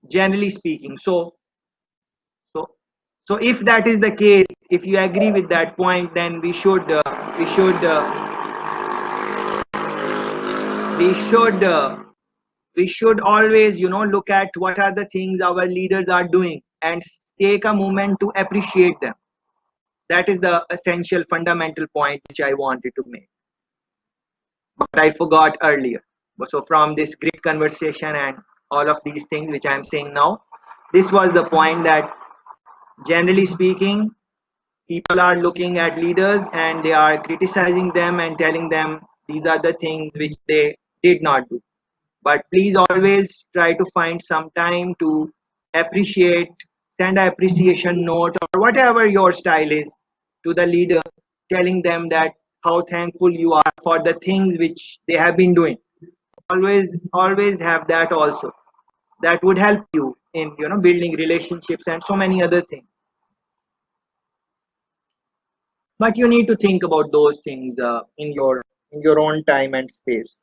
generally speaking. So if that is the case, if you agree with that point, then we should always look at what are the things our leaders are doing and take a moment to appreciate them. That is the essential fundamental point which I wanted to make, but I forgot earlier. So from this great conversation and all of these things which I am saying now, this was the point that generally speaking, people are looking at leaders and they are criticizing them and telling them these are the things which they did not do. But please always try to find some time to appreciate, send an appreciation note or whatever your style is to the leader, telling them that how thankful you are for the things which they have been doing. Always have that also. That would help you in building relationships and so many other things. But you need to think about those things in your own time and space.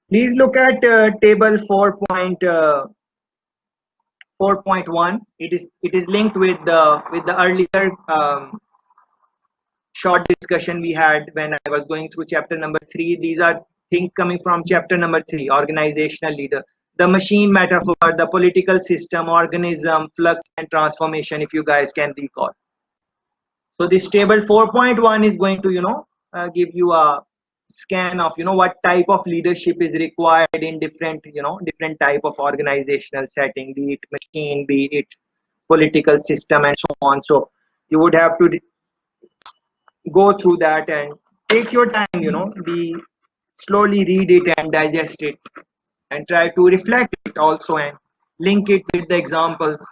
Please look at table 4.1. It is linked with the earlier short discussion we had when I was going through chapter number 3. These are things coming from chapter number 3, organizational leader. The machine metaphor, the political system, organism, flux and transformation, if you guys can recall. So this table 4.1 is going to give you a scan of what type of leadership is required in different type of organizational setting, be it machine, be it political system and so on. So you would have to go through that and take your time, be slowly read it and digest it and try to reflect it also and link it with the examples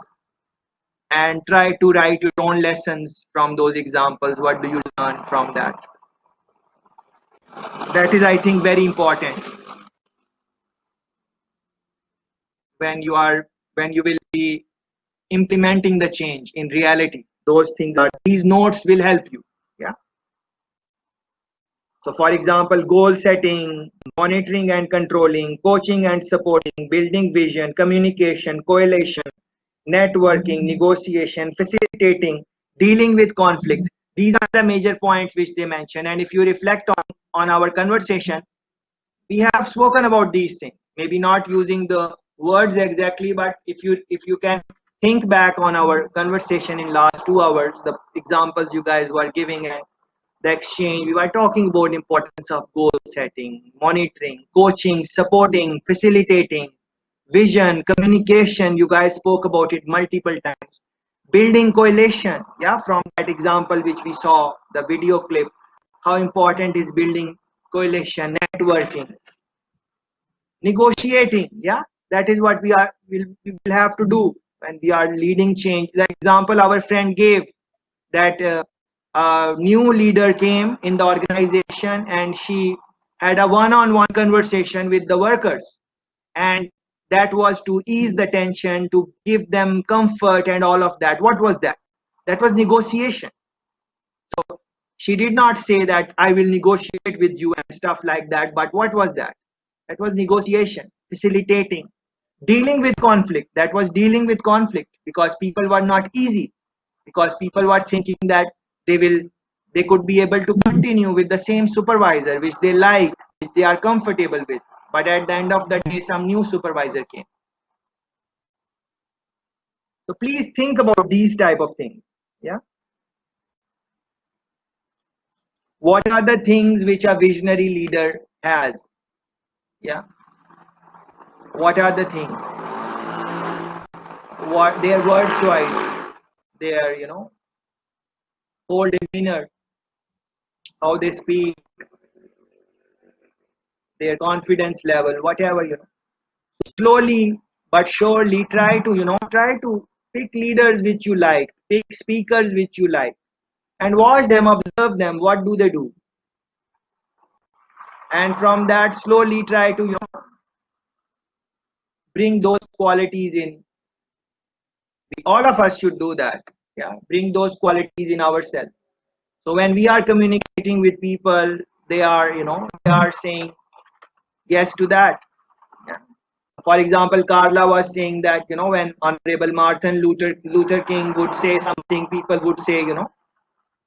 and try to write your own lessons from those examples. What do you learn from that? That is, I think, very important when you will be implementing the change in reality. These notes will help you. Yeah. So for example, goal setting, monitoring and controlling, coaching and supporting, building vision, communication, coalition, networking, negotiation, facilitating, dealing with conflict. These are the major points which they mention. And if you reflect on our conversation, we have spoken about these things. Maybe not using the words exactly, but if you can think back on our conversation in last 2 hours, the examples you guys were giving and the exchange, we were talking about importance of goal setting, monitoring, coaching, supporting, facilitating, vision, communication. You guys spoke about it multiple times. Building coalition, yeah, from that example which we saw, the video clip, how important is building coalition, networking, negotiating. Yeah, that is what we will have to do when we are leading change. The example our friend gave, that a new leader came in the organization and she had a one-on-one conversation with the workers, and that was to ease the tension, to give them comfort and all of that. What was that? That was negotiation. So she did not say that I will negotiate with you and stuff like that, but what was that? That was negotiation, facilitating, dealing with conflict. That was dealing with conflict, because people were not easy, because people were thinking that they could be able to continue with the same supervisor which they like, which they are comfortable with, but at the end of the day some new supervisor came. So please think about these type of things. Yeah, what are the things which a visionary leader has? Yeah, what are the things? What their word choice, their whole demeanor, how they speak, their confidence level, whatever. Slowly but surely try to pick leaders which you like, pick speakers which you like, and watch them, observe them, what do they do, and from that slowly try to bring those qualities in. All of us should do that. Yeah, bring those qualities in ourselves. So when we are communicating with people, they are saying yes to that. Yeah. For example, Carla was saying that when Honorable Martin Luther King would say something, people would say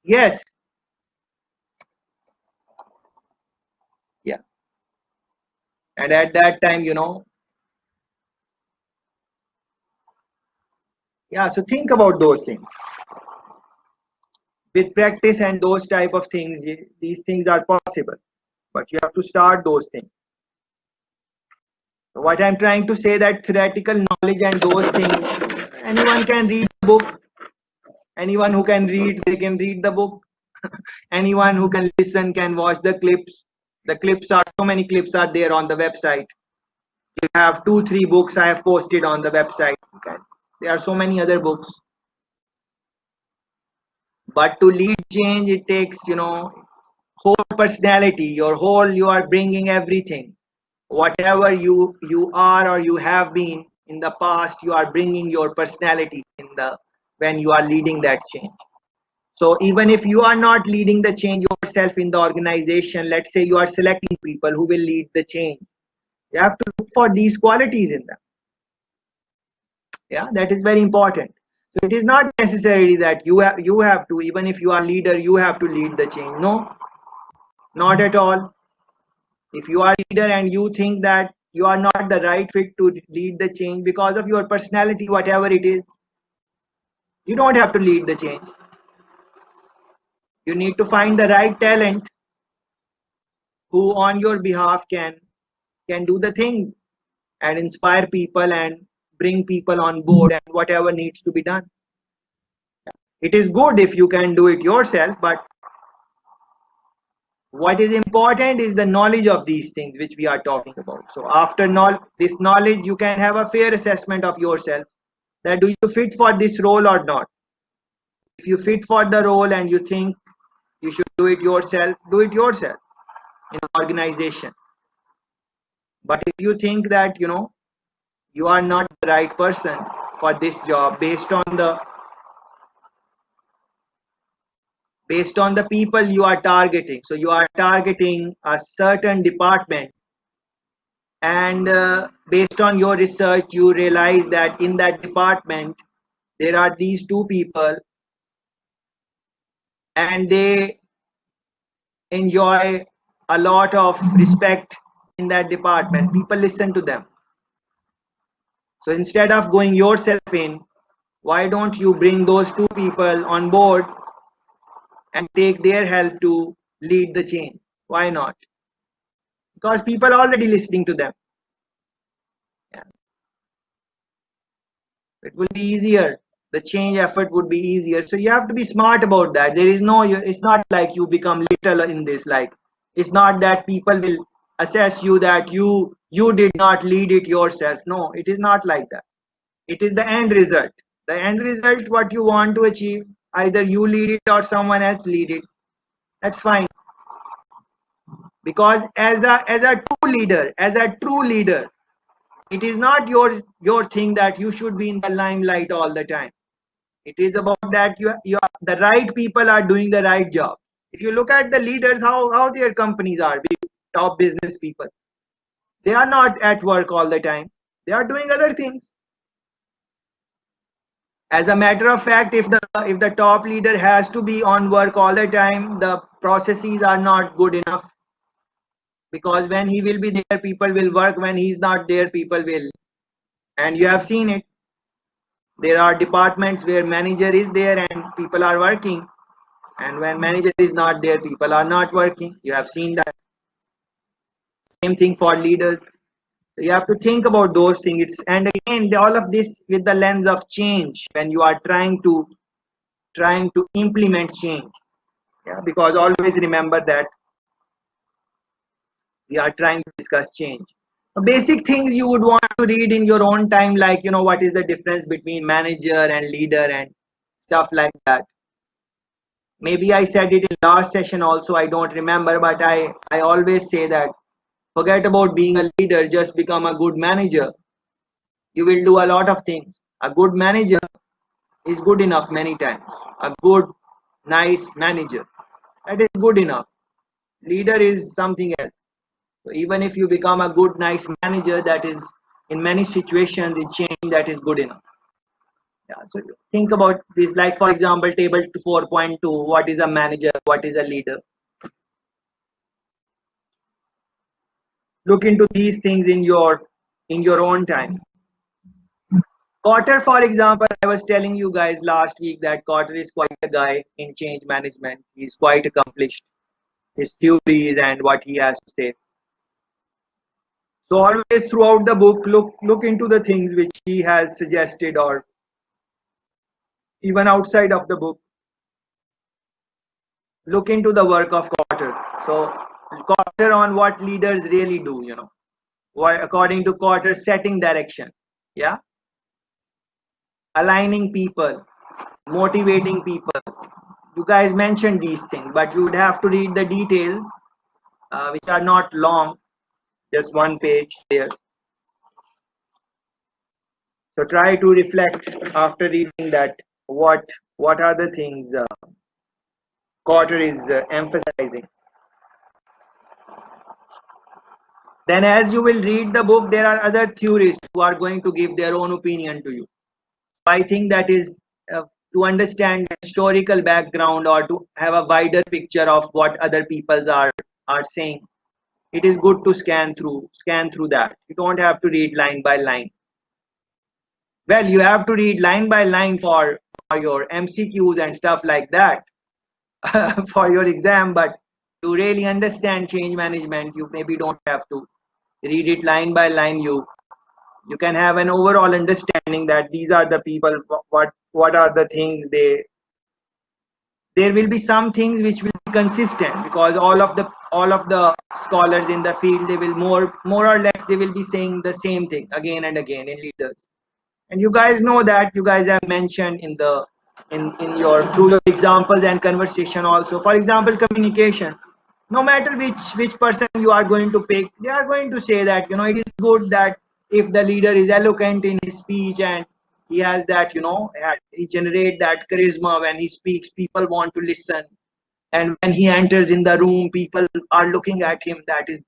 yes. Yeah, and at that time yeah. So think about those things. With practice and those type of things, these things are possible, but you have to start those things. So what I'm trying to say, that theoretical knowledge and those things, anyone can read the book. Anyone who can read, they can read the book. Anyone who can listen can watch the clips. The clips are, so many clips are there on the website. You have 2-3 books I have posted on the website. Okay. There are so many other books. But to lead change, it takes whole personality, you are bringing everything. Whatever you are or you have been in the past, you are bringing your personality when you are leading that change. So even if you are not leading the change yourself in the organization, let's say you are selecting people who will lead the change, you have to look for these qualities in them. Yeah, that is very important. So it is not necessary that you have to, even if you are leader, you have to lead the change. No, not at all. If you are leader and you think that you are not the right fit to lead the change because of your personality, whatever it is, you don't have to lead the change. You need to find the right talent who on your behalf can do the things and inspire people and bring people on board and whatever needs to be done. It is good if you can do it yourself, but what is important is the knowledge of these things which we are talking about. So after this knowledge, you can have a fair assessment of yourself, that do you fit for this role or not. If you fit for the role and you think you should do it yourself in an organization. But if you think that you are not the right person for this job based on the people you are targeting, so you are targeting a certain department, and based on your research you realize that in that department there are these two people and they enjoy a lot of respect in that department, people listen to them. So instead of going yourself in, why don't you bring those two people on board and take their help to lead the change? Why not? Because people are already listening to them. Yeah. It will be easier. The change effort would be easier. So you have to be smart about that. There is no, it's not like you become little in this, like It's not that people will assess you that you did not lead it yourself. No, it is not like that. It is the end result. The end result, what you want to achieve, either you lead it or someone else lead it. That's fine. Because as a true leader, it is not your thing that you should be in the limelight all the time. It is about that the right people are doing the right job. If you look at the leaders, how their companies are, big top business people, they are not at work all the time. They are doing other things. As a matter of fact, if the top leader has to be on work all the time, the processes are not good enough, because when he will be there, people will work. When he's not there, people will. And you have seen it. There are departments where manager is there and people are working, and when manager is not there, people are not working. You have seen that. Same thing for leaders. So you have to think about those things. And again, all of this with the lens of change, when you are trying to implement change. Yeah, because always remember that we are trying to discuss change. Basic things you would want to read in your own time, like what is the difference between manager and leader and stuff like that. Maybe I said it in last session also, I don't remember, but I always say that forget about being a leader, just become a good manager. You will do a lot of things. A good manager is good enough many times. A good, nice manager, that is good enough. Leader is something else. So even if you become a good, nice manager, that is in many situations in change, that is good enough. Yeah. So think about this, like for example, table 4.2. What is a manager? What is a leader? Look into these things in your own time. Cotter, for example, I was telling you guys last week that Cotter is quite a guy in change management. He's quite accomplished. His theories and what he has to say. So always throughout the book, look into the things which he has suggested, or even outside of the book, look into the work of Cotter. So Cotter on what leaders really do, what according to Cotter, setting direction, yeah, aligning people, motivating people. You guys mentioned these things, but you would have to read the details, which are not long, just one page there. So try to reflect after reading that what are the things Cotter is emphasizing. Then as you will read the book, there are other theorists who are going to give their own opinion to you. I think that is to understand the historical background, or to have a wider picture of what other peoples are saying. It is good to scan through that. You don't have to read line by line. Well, you have to read line by line for your MCQs and stuff like that for your exam, but to really understand change management, you maybe don't have to read it line by line. You can have an overall understanding that these are the people, what are the things there will be some things which will be consistent, because all of the scholars in the field, they will more or less, they will be saying the same thing again and again in leaders. And you guys know that, you guys have mentioned in your through your examples and conversation also. For example, communication, no matter which person you are going to pick, they are going to say that it is good that if the leader is eloquent in his speech, and he has that, he generate that charisma. When he speaks, people want to listen, and when he enters in the room, people are looking at him. That is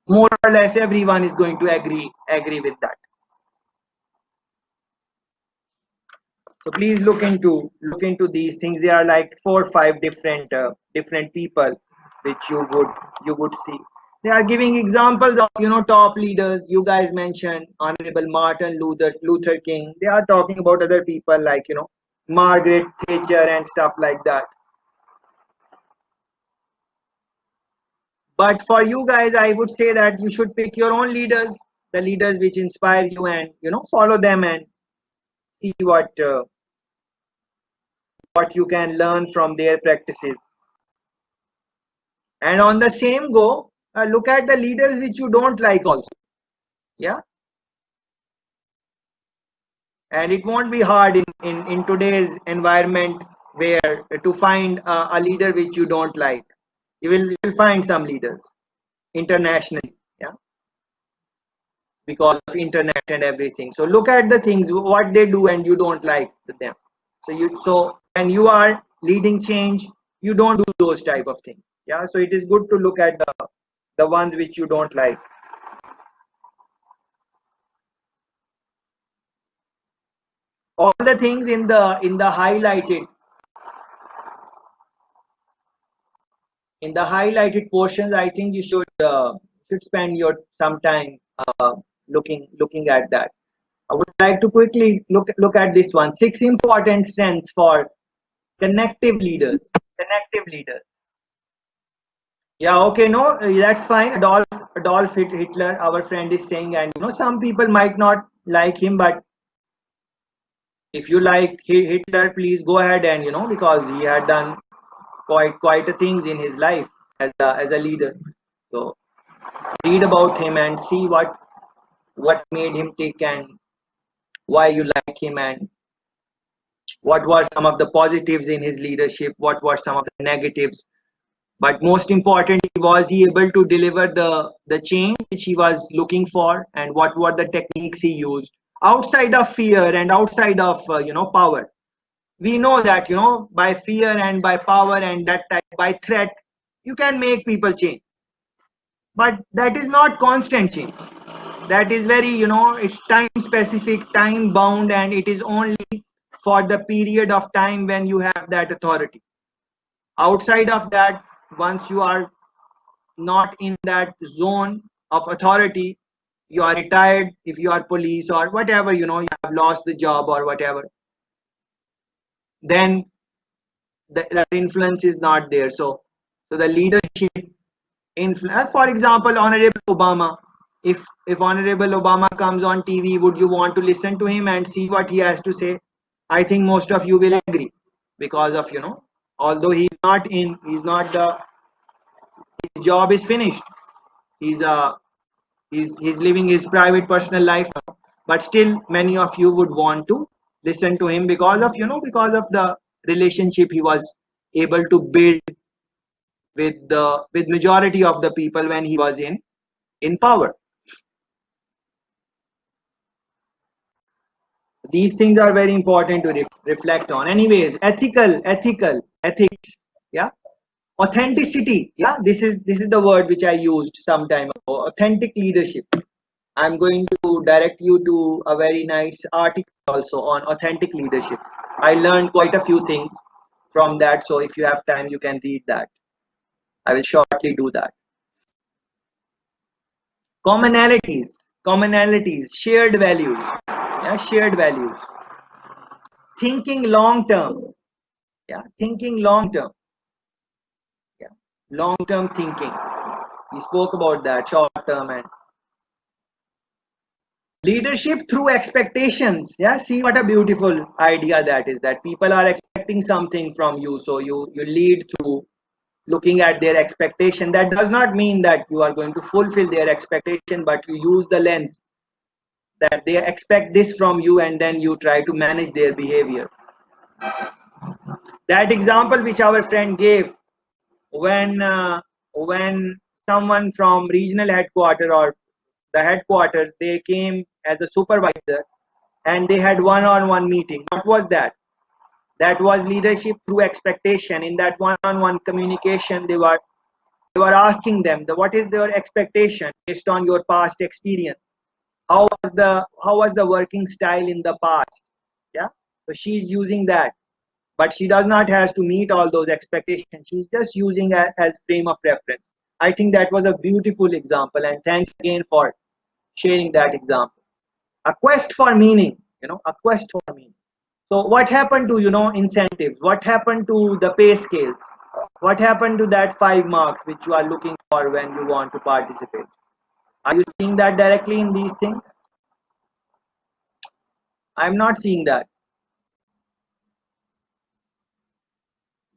more or less everyone is going to agree with that. So please look into these things. There are like 4 or 5 different people which you would see. They are giving examples of top leaders. You guys mentioned Honorable Martin Luther King. They are talking about other people like Margaret Thatcher and stuff like that. But for you guys, I would say that you should pick your own leaders, the leaders which inspire you, and follow them and see what you can learn from their practices. And on the same go, look at the leaders which you don't like also. Yeah. And it won't be hard in today's environment where to find a leader which you don't like. You will find some leaders internationally. Yeah. Because of internet and everything. So look at the things what they do and you don't like them. So when you are leading change, you don't do those type of things. Yeah. So it is good to look at the ones which you don't like. All the things in the highlighted portions, I think you should spend your some time looking at that. I would like to quickly look at this one. 6 important strengths for connective leaders. Connective leaders. Yeah, okay, no, that's fine. Adolf Hitler, our friend is saying, and some people might not like him, but if you like Hitler, please go ahead and because he had done quite a things in his life as a leader. So read about him and see what made him tick and why you like him and what were some of the positives in his leadership, what were some of the negatives. But most importantly, was he able to deliver the change which he was looking for, and what were the techniques he used outside of fear and outside of power. We know that by fear and by power and that type by threat you can make people change, but that is not constant change. That is very it's time specific, time bound, and it is only for the period of time when you have that authority. Outside of that, once you are not in that zone of authority, you are retired, if you are police or whatever, you have lost the job or whatever, then that influence is not there. So the leadership influence, for example, Honorable Obama. If Honorable Obama comes on TV, would you want to listen to him and see what he has to say? I think most of you will agree, because of although he's not the his job is finished. He's he's living his private personal life now, but still many of you would want to listen to him because of because of the relationship he was able to build with majority of the people when he was in power. These things are very important to reflect on. Anyways, ethics. Yeah. Authenticity. Yeah, this is the word which I used some time ago. Authentic leadership. I'm going to direct you to a very nice article also on authentic leadership. I learned quite a few things from that, so if you have time you can read that. I will shortly do that. Commonalities, shared values. Yeah, shared values. Thinking long term. Yeah, thinking long term. Yeah, long term thinking. We spoke about that, short term and leadership through expectations. Yeah, see what a beautiful idea that is, that people are expecting something from you, so you lead through looking at their expectation. That does not mean that you are going to fulfill their expectation, but you use the lens that they expect this from you, and then you try to manage their behavior. That example which our friend gave, when someone from regional headquarters or the headquarters, they came as a supervisor and they had one-on-one meeting. What was that? That was leadership through expectation. In that one-on-one communication, they were asking them what is their expectation based on your past experience. How was the working style in the past? Yeah. So she's using that, but she does not have to meet all those expectations. She's just using it as frame of reference. I think that was a beautiful example, and thanks again for sharing that example. A quest for meaning, a quest for meaning. So what happened to incentives? What happened to the pay scales? What happened to that 5 marks which you are looking for when you want to participate? Are you seeing that directly in these things? I'm not seeing that.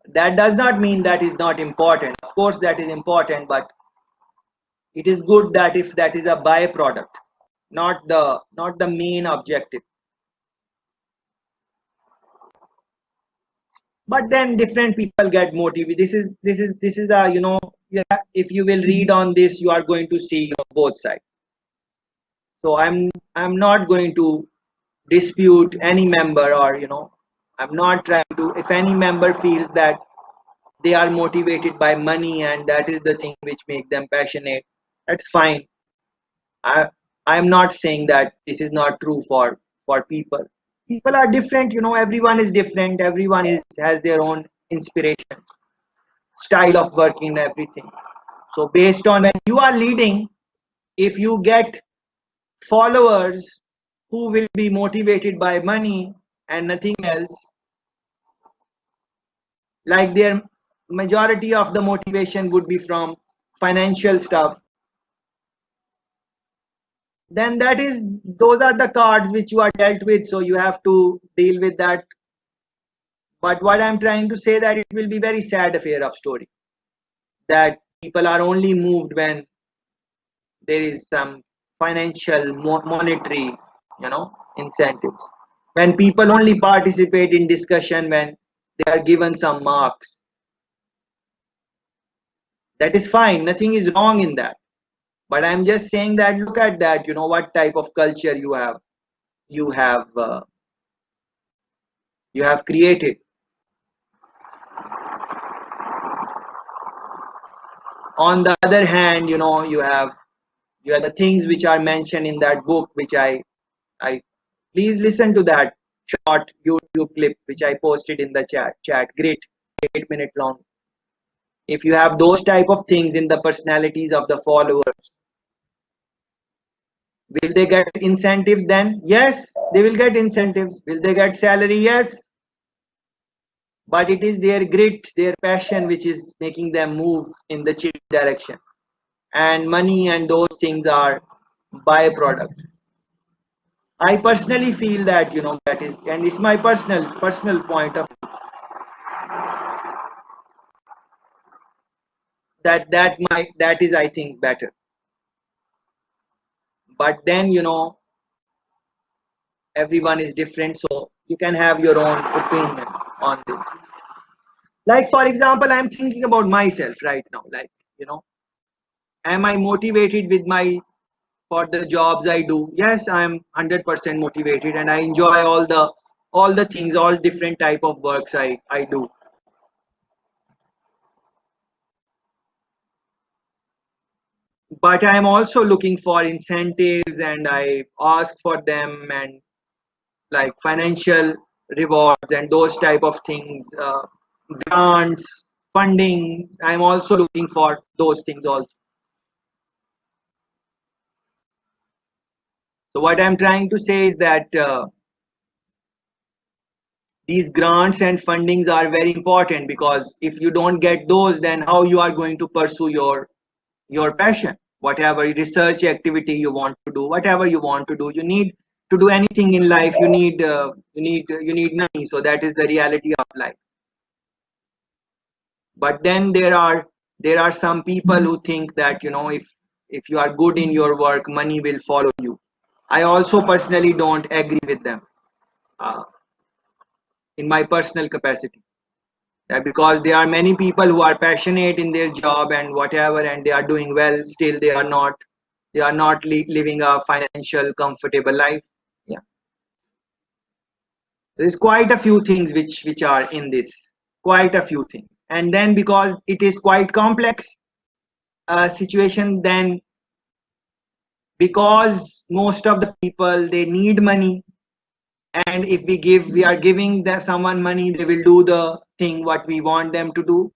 That does not mean that is not important. Of course that is important, but it is good that if that is a byproduct, not the main objective. But then different people get motivated. This is a, yeah, if you will read on this, you are going to see, both sides. So I'm not going to dispute any member, or I'm not trying to, if any member feels that they are motivated by money and that is the thing which make them passionate, that's fine. I I'm not saying that this is not true for people. People are different, everyone is different, everyone is has their own inspiration, style of working, everything. So based on when you are leading, if you get followers who will be motivated by money and nothing else, like their majority of the motivation would be from financial stuff, then those are the cards which you are dealt with, so you have to deal with that. But what I'm trying to say, that it will be very sad affair of story, that people are only moved when there is some financial monetary, incentives, when people only participate in discussion when they are given some marks. That is fine, nothing is wrong in that, but I'm just saying that look at that, what type of culture you have uh, you have created. On the other hand, you have the things which are mentioned in that book, which I please listen to that short YouTube clip which I posted in the chat. Great, 8 minute long. If you have those type of things in the personalities of the followers, will they get incentives then? Yes, they will get incentives. Will they get salary? Yes. But it is their grit, their passion, which is making them move in the change direction. And money and those things are byproduct. I personally feel that, that is, and it's my personal point of view, that is, I think, better. But then, everyone is different, so you can have your own opinion on this. Like, for example, I'm thinking about myself right now. Like, am I motivated with my for the jobs I do? Yes, I'm 100% motivated, and I enjoy all the things, all different type of works I do. But I'm also looking for incentives, and I ask for them, and like financial rewards and those type of things, grants, funding. I'm also looking for those things also. So what I'm trying to say is that these grants and fundings are very important, because if you don't get those, then how you are going to pursue your passion, whatever research activity you want to do, whatever you want to do, you need to do anything in life, you need money. So that is the reality of life. But then there are some people who think that, if you are good in your work, money will follow you. I also personally don't agree with them, uh, in my personal capacity. Because there are many people who are passionate in their job and whatever, and they are doing well, still they are not living a financial comfortable life. Yeah, there's quite a few things which are in this, quite a few things. And then because it is quite complex situation, then because most of the people, they need money, and if we are giving them someone money, they will do the thing what we want them to do,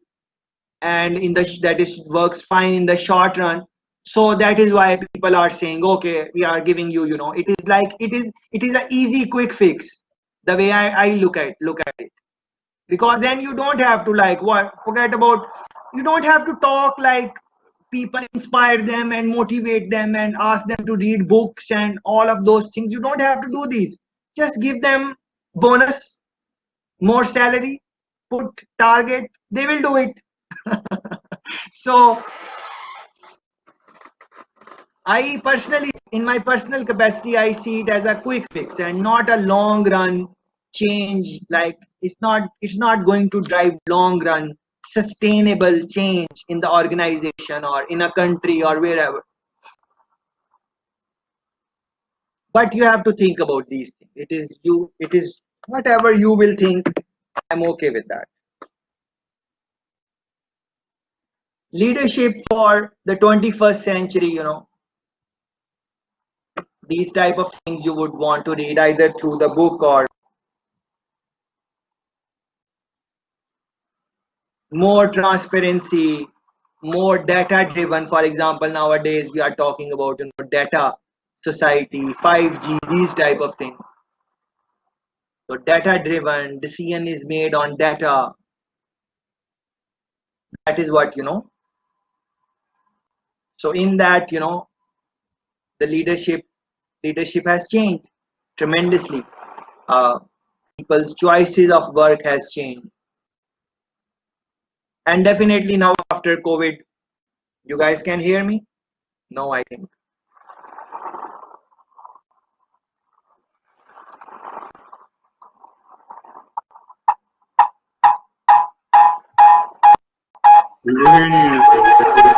and that is works fine in the short run. So that is why people are saying, okay, we are giving you, it is like it is a easy quick fix, the way I look at it. Because then you don't have to, like, what forget about, you don't have to talk like people, inspire them and motivate them and ask them to read books and all of those things. You don't have to do these. Just give them bonus, more salary, put target, they will do it. So I personally, in my personal capacity, I see it as a quick fix and not a long run change. Like it's not going to drive long run sustainable change in the organization or in a country or wherever. But you have to think about these things. It is whatever you will think. I'm okay with that. Leadership for the 21st century, these type of things you would want to read either through the book or more transparency, more data driven. For example, nowadays we are talking about data society, 5G, these type of things. So data driven decision is made on data. That is what so in that the leadership has changed tremendously. uh, People's choices of work has changed, and definitely now after COVID, you guys can hear me. No, I think. We're hearing you.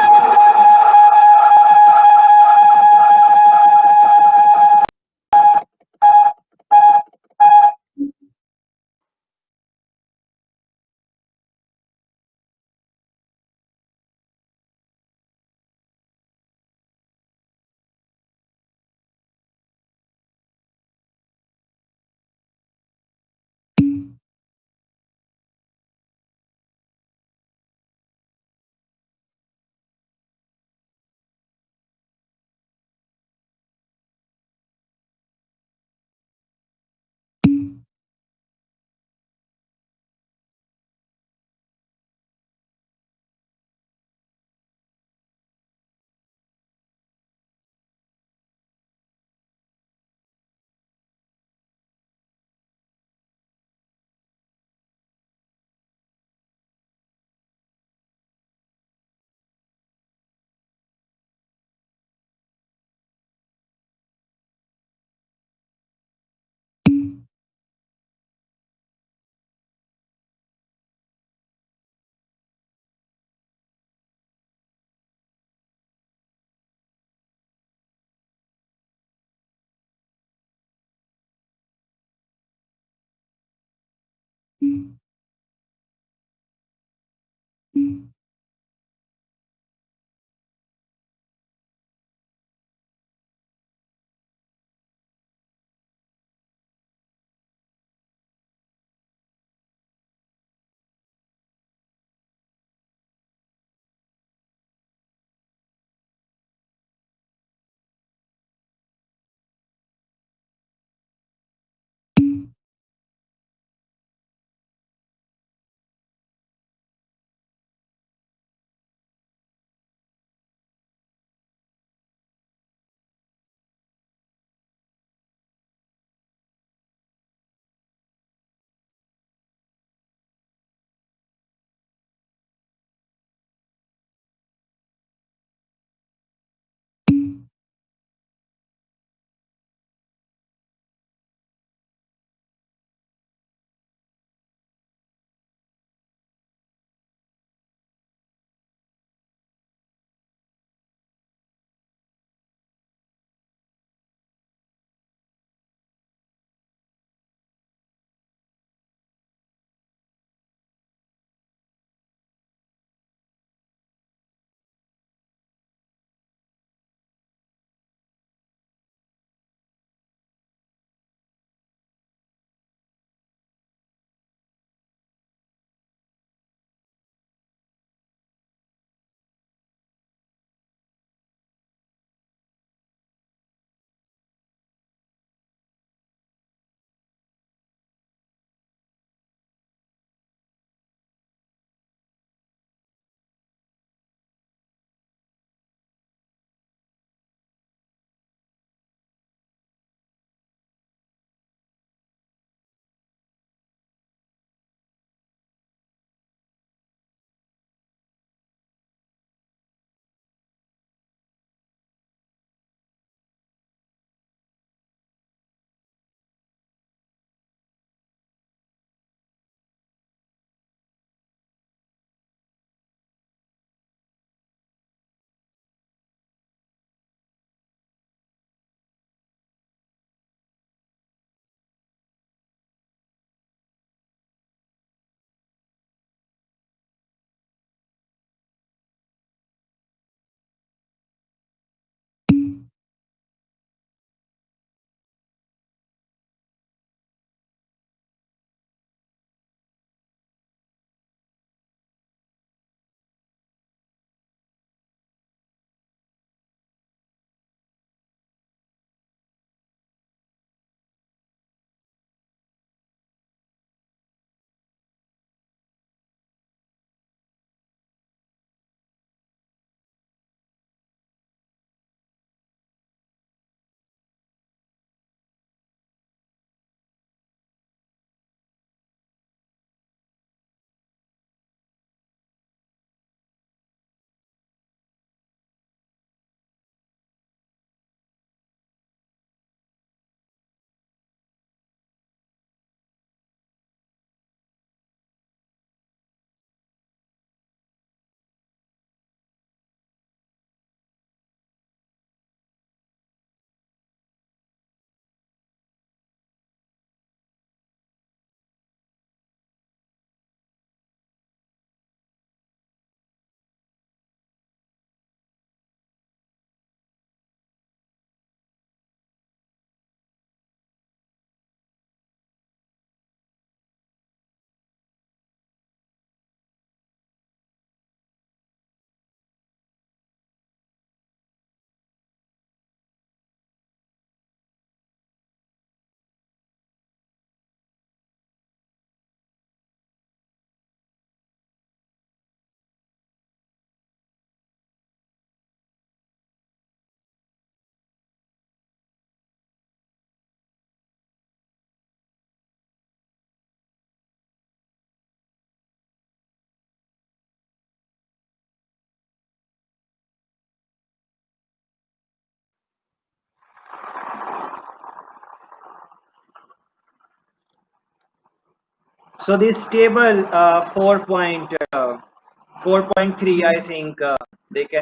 So this table 4.3, I think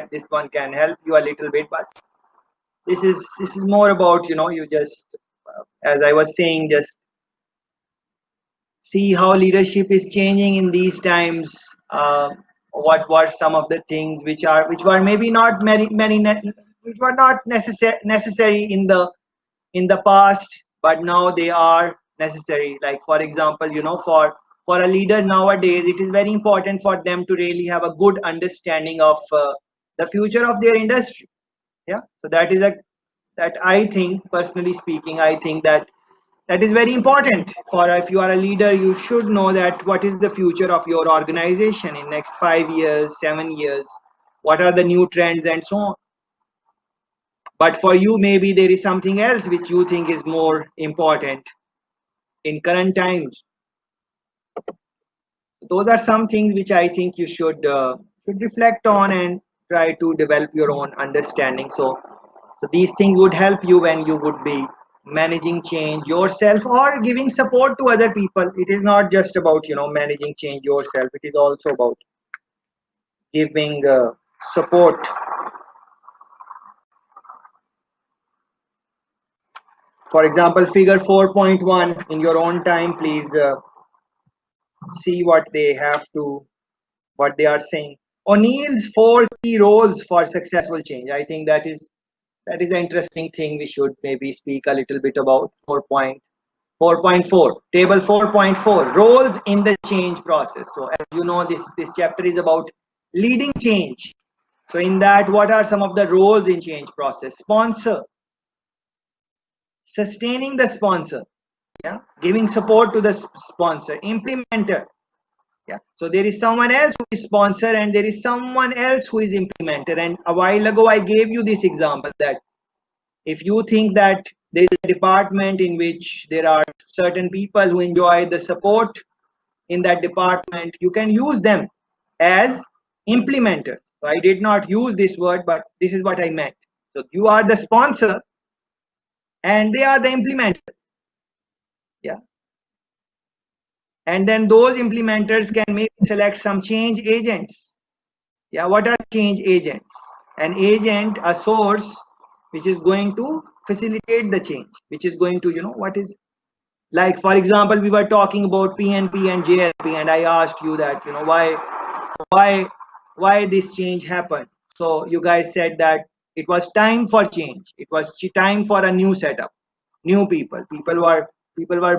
this one can help you a little bit, but this is more about, you just as I was saying, just see how leadership is changing in these times. What were some of the things which were maybe not which were not necessary in the past, but now they are necessary. Like for example, for a leader nowadays, it is very important for them to really have a good understanding of the future of their industry. Yeah, so that I think, personally speaking, I think that is very important. For if you are a leader, you should know that what is the future of your organization in next 5 years, 7 years, what are the new trends and so on. But for you, maybe there is something else which you think is more important in current times. Those are some things which I think you should reflect on and try to develop your own understanding. So these things would help you when you would be managing change yourself or giving support to other people. It is not just about managing change yourself. It is also about giving support. For example, figure 4.1 in your own time, please see what they are saying. O'Neill's 4 key roles for successful change. I think that is an interesting thing. We should maybe speak a little bit about 4.4, table 4.4, roles in the change process. So as you know, this chapter is about leading change. So in that, what are some of the roles in change process? Sponsor, sustaining the sponsor, yeah, giving support to the sponsor. Implementer, yeah, so there is someone else who is sponsor and there is someone else who is implementer. And a while ago I gave you this example that if you think that there is a department in which there are certain people who enjoy the support in that department, you can use them as implementers. So I did not use this word, but this is what I meant. So you are the sponsor and they are the implementers. Yeah. And then those implementers can maybe select some change agents. Yeah, what are change agents? An agent, a source which is going to facilitate the change, which is going to, what is, like for example, we were talking about PNP and JLP, and I asked you that, why this change happened. So you guys said that it was time for change. It was time for a new setup, new people. People were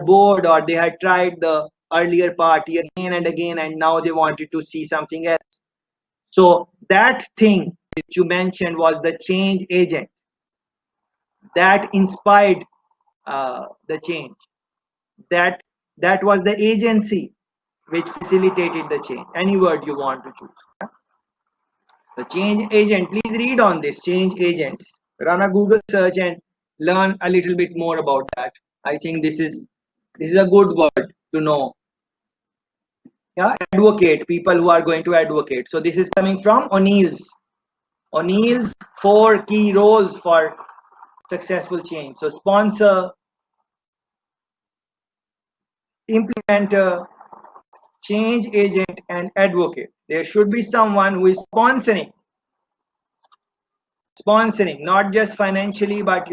bored, or they had tried the earlier party again and again, and now they wanted to see something else. So that thing which you mentioned was the change agent that inspired the change. That was the agency which facilitated the change. Any word you want to choose. The change agent. Please read on this change agents. Run a Google search and learn a little bit more about that. I think this is a good word to know. Yeah, advocate, people who are going to advocate. So this is coming from O'Neill's 4 key roles for successful change. So sponsor, implementer, change agent, and advocate. There should be someone who is sponsoring, not just financially, but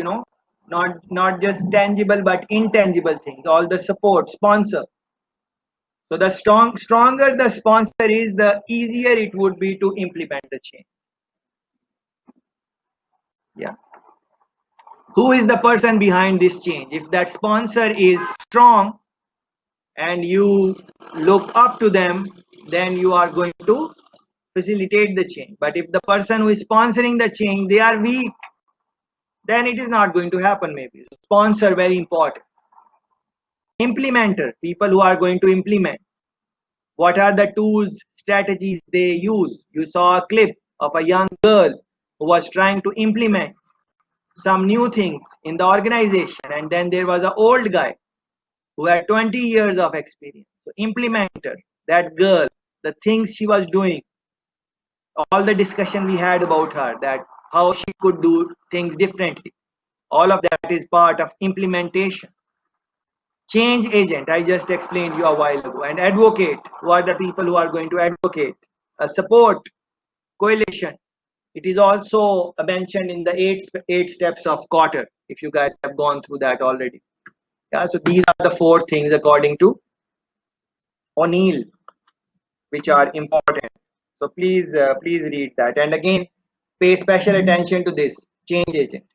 not just tangible but intangible things, all the support. Sponsor. So the stronger the sponsor is, the easier it would be to implement the change. Yeah, who is the person behind this change? If that sponsor is strong and you look up to them, then you are going to facilitate the change. But if the person who is sponsoring the change, they are weak, then it is not going to happen. Maybe sponsor, very important. Implementer, people who are going to implement. What are the tools, strategies they use? You saw a clip of a young girl who was trying to implement some new things in the organization, and then there was an old guy who had 20 years of experience. So implementer, that girl, the things she was doing, all the discussion we had about her, that how she could do things differently, all of that is part of implementation. Change agent, I just explained you a while ago. And advocate, who are the people who are going to advocate? Support, coalition. It is also mentioned in the eight steps of Cotter, if you guys have gone through that already. Yeah, so these are the 4 things according to O'Neill, which are important. So please read that. And again, pay special attention to this change agent.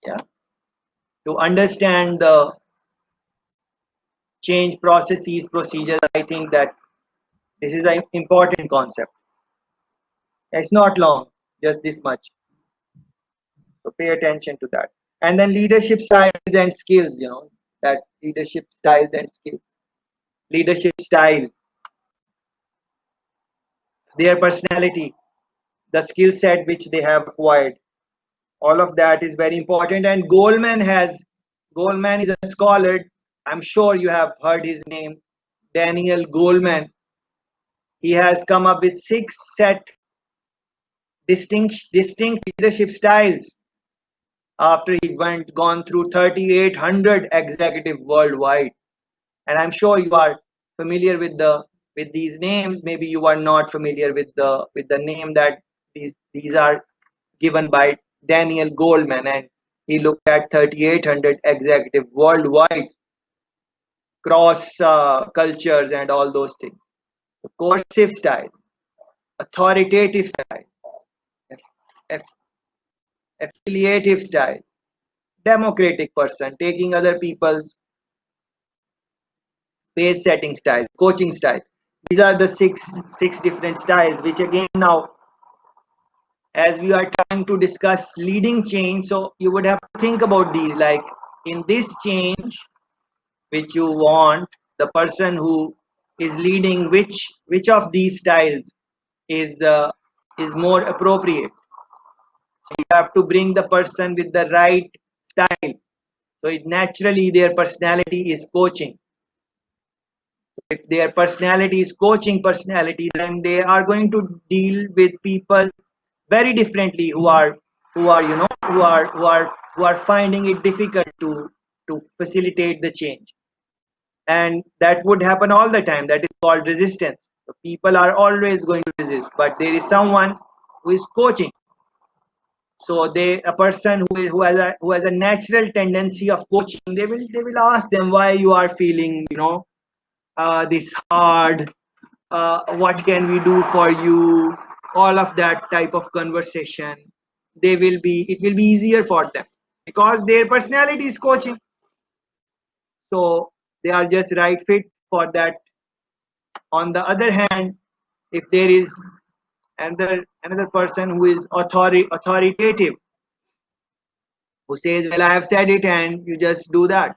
Yeah, to understand the change processes, procedures. I think that this is an important concept. It's not long, just this much. So pay attention to that. And then leadership styles and skills. That leadership styles and skills. Leadership style, their personality, the skill set which they have acquired. All of that is very important. And Goldman is a scholar. I'm sure you have heard his name, Daniel Goleman. He has come up with 6 distinct leadership styles after he gone through 3,800 executives worldwide. And I'm sure you are familiar with these names. Maybe you are not familiar with the name that these are given by Daniel Goldman, and he looked at 3,800 executives worldwide, cross cultures and all those things. Coercive style, authoritative style, aff- affiliative style, democratic person, taking other people's pace setting style, coaching style. These are the six different styles, which again now, as we are trying to discuss leading change, so you would have to think about these. Like in this change, which you want, the person who is leading, which of these styles is more appropriate. So you have to bring the person with the right style. So it naturally their personality is coaching. If their personality is coaching personality, then they are going to deal with people very differently who are finding it difficult to facilitate the change. And that would happen all the time. That is called resistance. So people are always going to resist, but there is someone who is coaching. So a person who has a natural tendency of coaching, they will ask them why you are feeling this hard, what can we do for you, all of that type of conversation. It will be easier for them because their personality is coaching. So they are just right fit for that. On the other hand, if there is another person who is authoritative, who says, well, I have said it and you just do that,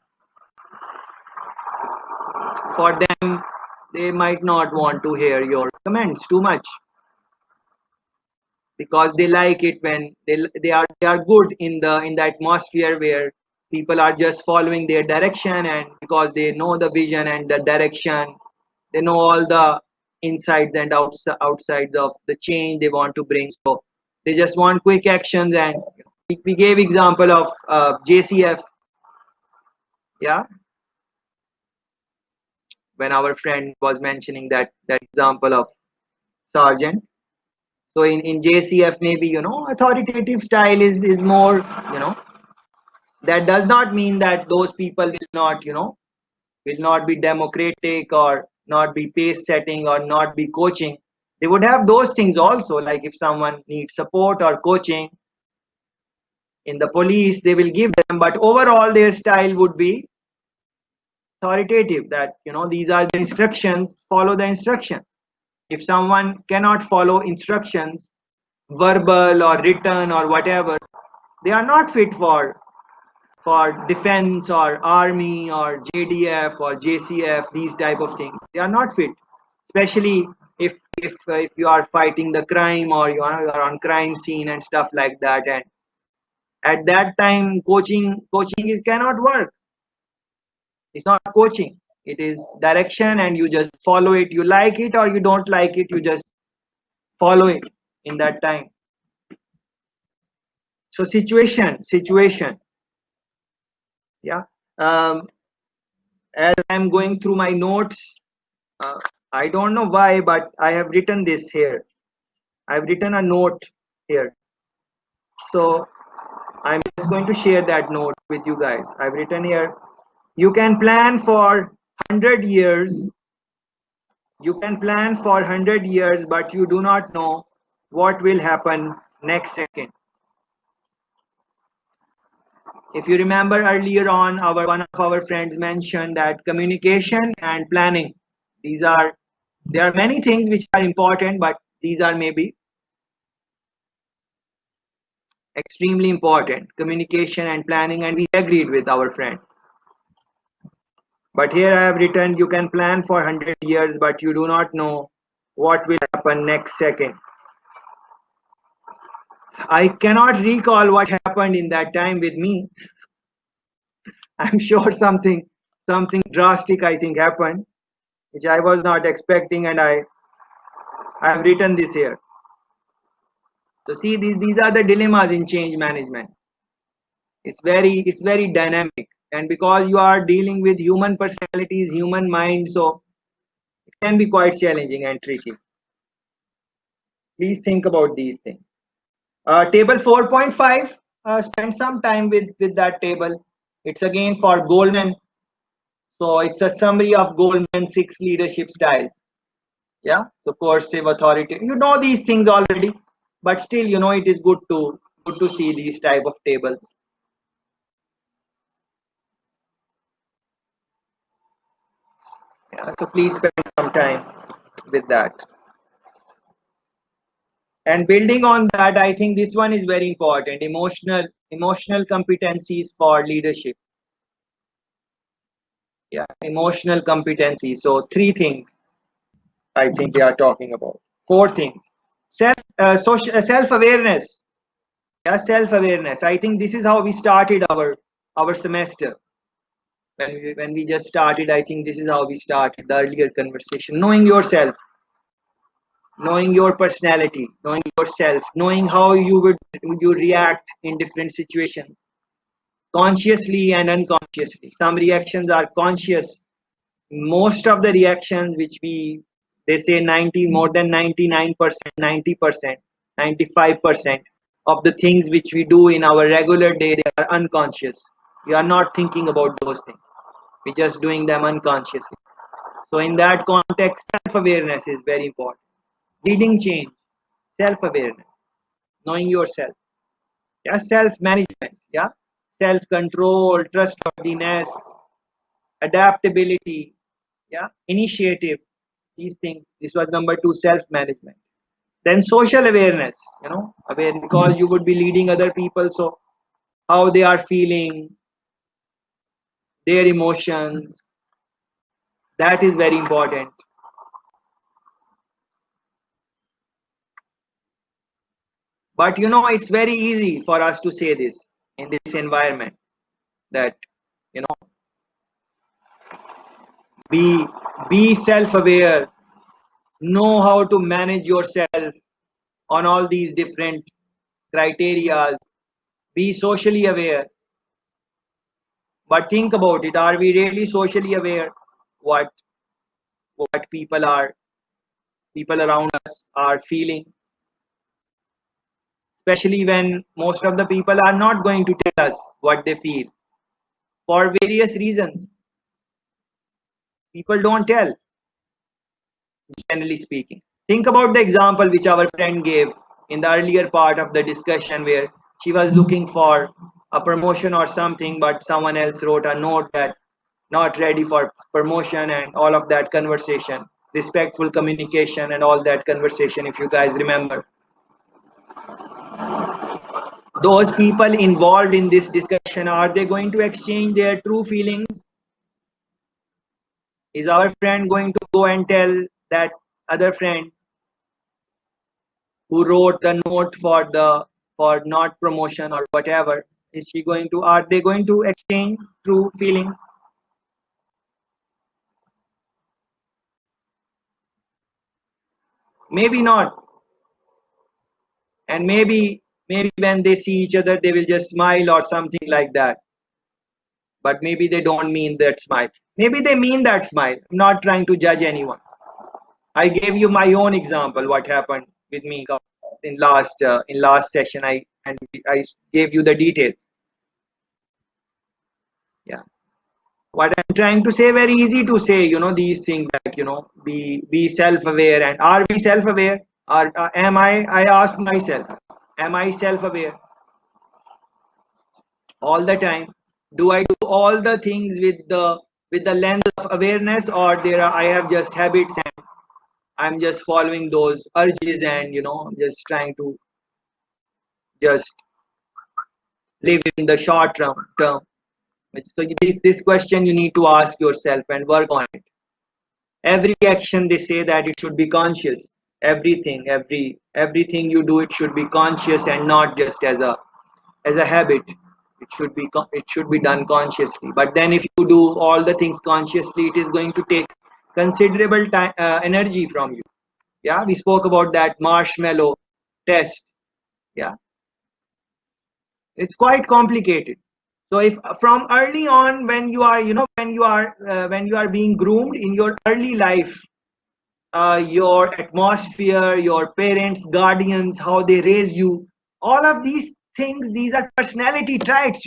for them, they might not want to hear your comments too much, because they like it when they are good in the atmosphere where people are just following their direction, and because they know the vision and the direction, they know all the insides and outsides of the change they want to bring. So they just want quick actions. And we gave example of JCF, yeah, when our friend was mentioning that example of sergeant. So in JCF, maybe authoritative style is more. That does not mean that those people will not be democratic or not be pace setting or not be coaching. They would have those things also. Like if someone needs support or coaching in the police, they will give them. But overall, their style would be authoritative. That these are the instructions. Follow the instructions. If someone cannot follow instructions, verbal or written or whatever, they are not fit for defense or army or JDF or JCF, these type of things. They are not fit, especially if you are fighting the crime or you are on crime scene and stuff like that. And at that time, coaching is cannot work. It's not coaching. It is direction, and you just follow it. You like it or you don't like it, you just follow it in that time. So situation, yeah. As I'm going through my notes, I don't know why, but I have written this here. I've written a note here. So I'm just going to share that note with you guys. I've written here, you can plan for 100 years. You can plan for 100 years, but you do not know what will happen next second. If you remember earlier on, one of our friends mentioned that communication and planning, there are many things which are important, but these are maybe extremely important, communication and planning, and we agreed with our friend. But here I have written, you can plan for 100 years, but you do not know what will happen next second. I cannot recall what happened in that time with me. I'm sure something drastic I think happened, which I was not expecting, and I have written this here. So see, these are the dilemmas in change management. It's very dynamic, and because you are dealing with human personalities, human mind, so it can be quite challenging and tricky. Please think about these things. Table 4.5. Spend some time with that table. It's again for Goldman. So it's a summary of Goldman's 6 leadership styles. Yeah. So coercive, authority. You know these things already, but still, it is good to see these type of tables. Yeah. So please spend some time with that. And building on that, I think this one is very important. Emotional competencies for leadership. Yeah, emotional competencies. So 3 things I think they are talking about. 4 things. Self-awareness. Yeah, self-awareness. I think this is how we started our semester. When we just started, I think this is how we started the earlier conversation. Knowing yourself, knowing your personality, knowing yourself, knowing how you react in different situations, consciously and unconsciously. Some reactions are conscious. Most of the reactions which they say 90, more than 99%, 90%, 95% of the things which we do in our regular day, they are unconscious. We are not thinking about those things. We're just doing them unconsciously. So in that context, self-awareness is very important. Leading change, self-awareness, knowing yourself. Yeah, self-management. Yeah, self-control, trustworthiness, adaptability. Yeah, initiative. These things. This was number 2, self-management. Then social awareness. Aware because you would be leading other people, so how they are feeling, their emotions. That is very important. But it's very easy for us to say this in this environment that you know be self-aware, know how to manage yourself on all these different criteria, be socially aware. But think about it, are we really socially aware what people around us are feeling, especially when most of the people are not going to tell us what they feel for various reasons. People don't tell, generally speaking. Think about the example which our friend gave in the earlier part of the discussion, where she was looking for a promotion or something, but someone else wrote a note that not ready for promotion, and all of that conversation, respectful communication and all that conversation, if you guys remember. Those people involved in this discussion, are they going to exchange their true feelings? Is our friend going to go and tell that other friend who wrote the note for not promotion or whatever, are they going to exchange true feelings? Maybe not. And maybe when they see each other, they will just smile or something like that, but maybe they don't mean that smile. Maybe they mean that smile. I'm not trying to judge anyone. I gave you my own example. What happened with me in last session? I gave you the details. Yeah. What I'm trying to say, very easy to say, these things like, be self-aware. And are we self-aware? Or am I ask myself, am I self-aware all the time? Do I do all the things with the lens of awareness, or I have just habits and I'm just following those urges and just trying to just live in the short term. So this question you need to ask yourself and work on it. Every action, they say that it should be conscious. Everything you do, it should be conscious and not just as a habit. It should be done consciously. But then if you do all the things consciously, it is going to take considerable time, energy from you. Yeah, we spoke about that marshmallow test. Yeah, it's quite complicated. So if from early on, when you are when you are being groomed in your early life, your atmosphere, your parents, guardians, how they raise you, all of these things, these are personality traits.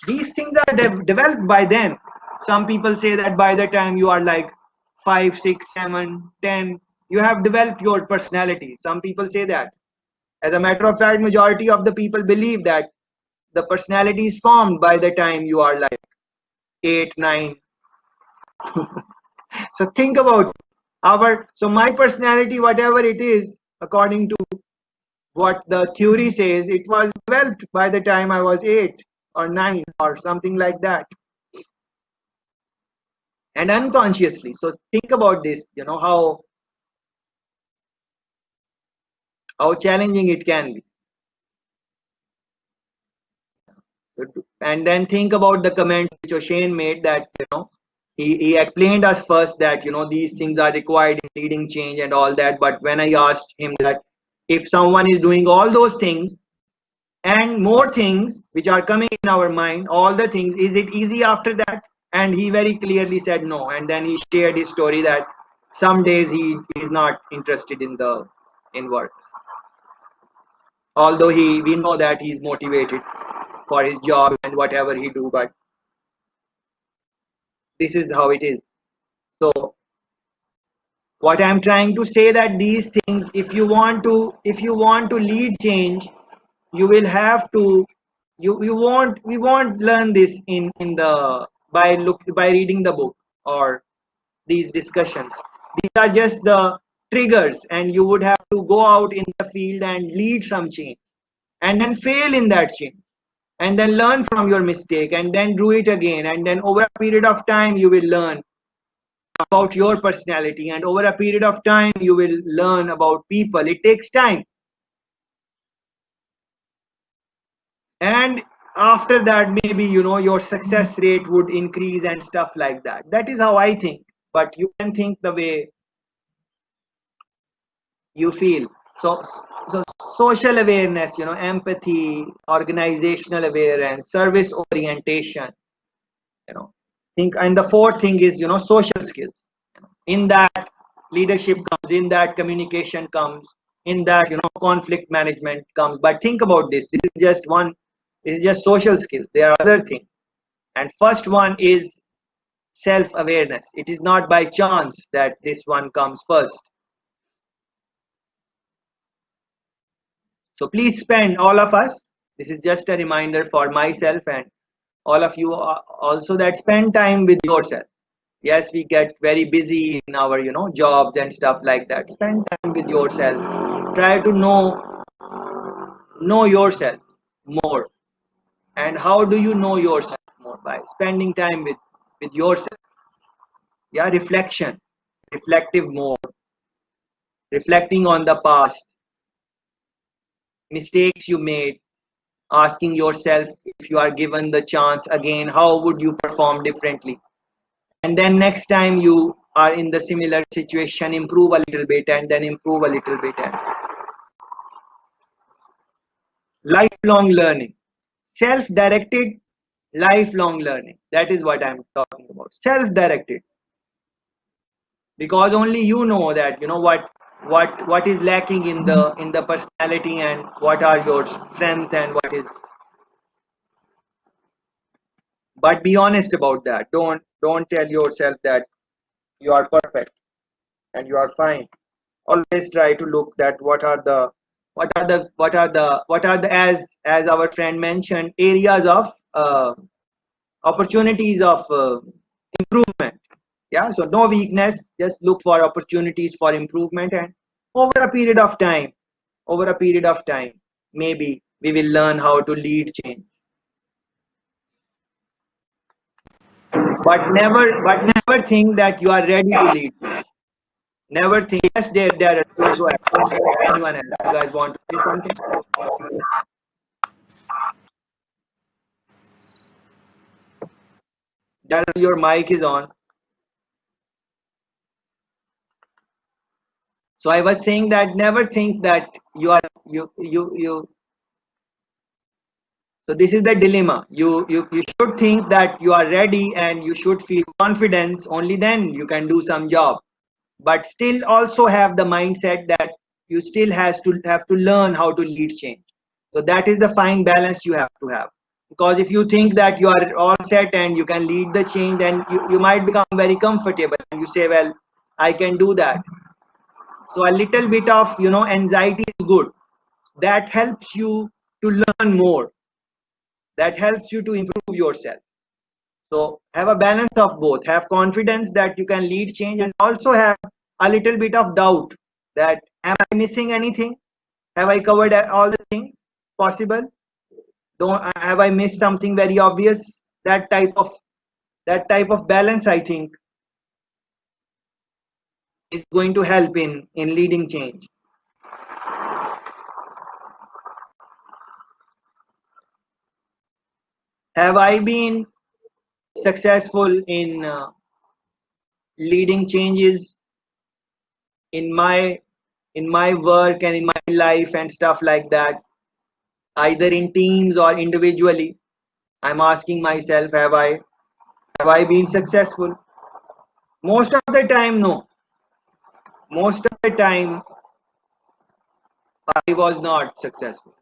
These things are developed by them. Some people say that by the time you are like 5, 6, 7, 10, you have developed your personality. Some people say that. As a matter of fact, majority of the people believe that the personality is formed by the time you are like 8, 9. So think about so my personality, whatever it is, according to what the theory says, it was developed by the time I was 8 or 9 or something like that, and unconsciously. So think about this, how challenging it can be. And then think about the comment which O'Shane made, that he explained us first that these things are required in leading change and all that. But when I asked him that if someone is doing all those things and more things which are coming in our mind, all the things, is it easy after that? And he very clearly said no. And then he shared his story that some days he is not interested in work, although we know that he's motivated for his job and whatever he do. But this is how it is. So what I'm trying to say, that these things, if you want to lead change, you will have to, we won't learn this in the by reading the book or these discussions. These are just the triggers, and you would have to go out in the field and lead some change, and then fail in that change, and then learn from your mistake, and then do it again, and then over a period of time you will learn about your personality, and over a period of time you will learn about people. It takes time, and after that maybe your success rate would increase and stuff like that. That is how I think, but you can think the way you feel. So social awareness, empathy, organizational awareness, service orientation, think. And the fourth thing is social skills. In that leadership comes, in that communication comes, in that conflict management comes. But think about this is just one, this is just social skills. There are other things, and first one is self-awareness. It is not by chance that this one comes first. So please spend, all of us, this is just a reminder for myself and all of you also, that spend time with yourself. Yes, we get very busy in our jobs and stuff like that. Spend time with yourself. Try to know yourself more. And how do you know yourself more? By spending time with yourself. Yeah, reflective mode, reflecting on the past, mistakes you made, asking yourself, if you are given the chance again, how would you perform differently? And then next time you are in the similar situation, improve a little bit, and then improve a little bit. And lifelong learning, self-directed Lifelong learning. That is what I'm talking about. Self-directed. Because only you know that, what is lacking in the personality, and what are your strength, and what is. But be honest about that. Don't tell yourself that you are perfect and you are fine. Always try to look that what are the, as our friend mentioned, areas of opportunities of improvement. Yeah, so no weakness, just look for opportunities for improvement, and over a period of time maybe we will learn how to lead change. But never think that you are ready to lead change. Never think. Yes, there also anyone else, you guys want to say something? Darren, your mic is on. So I was saying that never think that you are you. So this is the dilemma. You should think that you are ready and you should feel confidence. Only then you can do some job. But still also have the mindset that you still have to learn how to lead change. So that is the fine balance you have to have. Because if you think that you are all set and you can lead the change, then you might become very comfortable and you say, well, I can do that. So a little bit of anxiety is good. That helps you to learn more. That helps you to improve yourself. So have a balance of both. Have confidence that you can lead change, and also have a little bit of doubt that am I missing anything? Have I covered all the things possible? Don't have I missed something very obvious? That type of balance, I think, is going to help in leading change. Have I been successful in leading changes in my work and in my life and stuff like that, either in teams or individually? I'm asking myself, have I been successful? Most of the time, no. Most of the time I was not successful.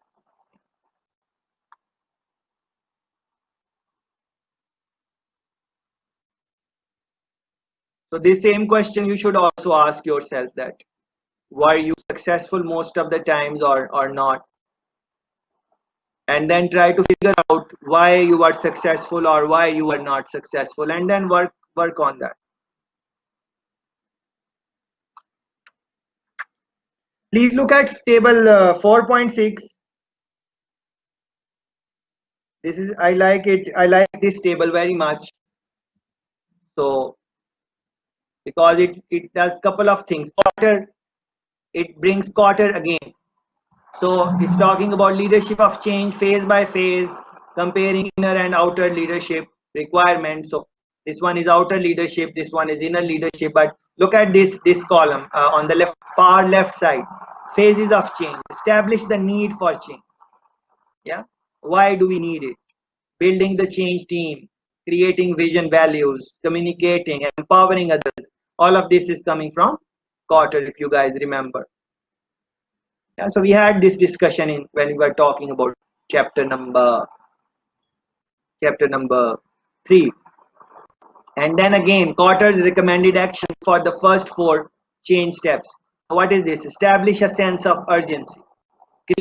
So this same question you should also ask yourself, that were you successful most of the times or not? And then try to figure out why you were successful or why you were not successful, and then work on that. Please look at table 4.6. This is, I like it. I like this table very much. So because it does couple of things. Quarter, it brings quarter again. So it's talking about leadership of change phase by phase, comparing inner and outer leadership requirements. So this one is outer leadership, this one is inner leadership. But look at this column on the far left side. Phases of change. Establish the need for change. Yeah. Why do we need it? Building the change team, creating vision, values, communicating, empowering others. All of this is coming from quarter, if you guys remember. Yeah, so we had this discussion when we were talking about chapter number 3. And then again, quarter's recommended action for the first 4 change steps. What is this? Establish a sense of urgency,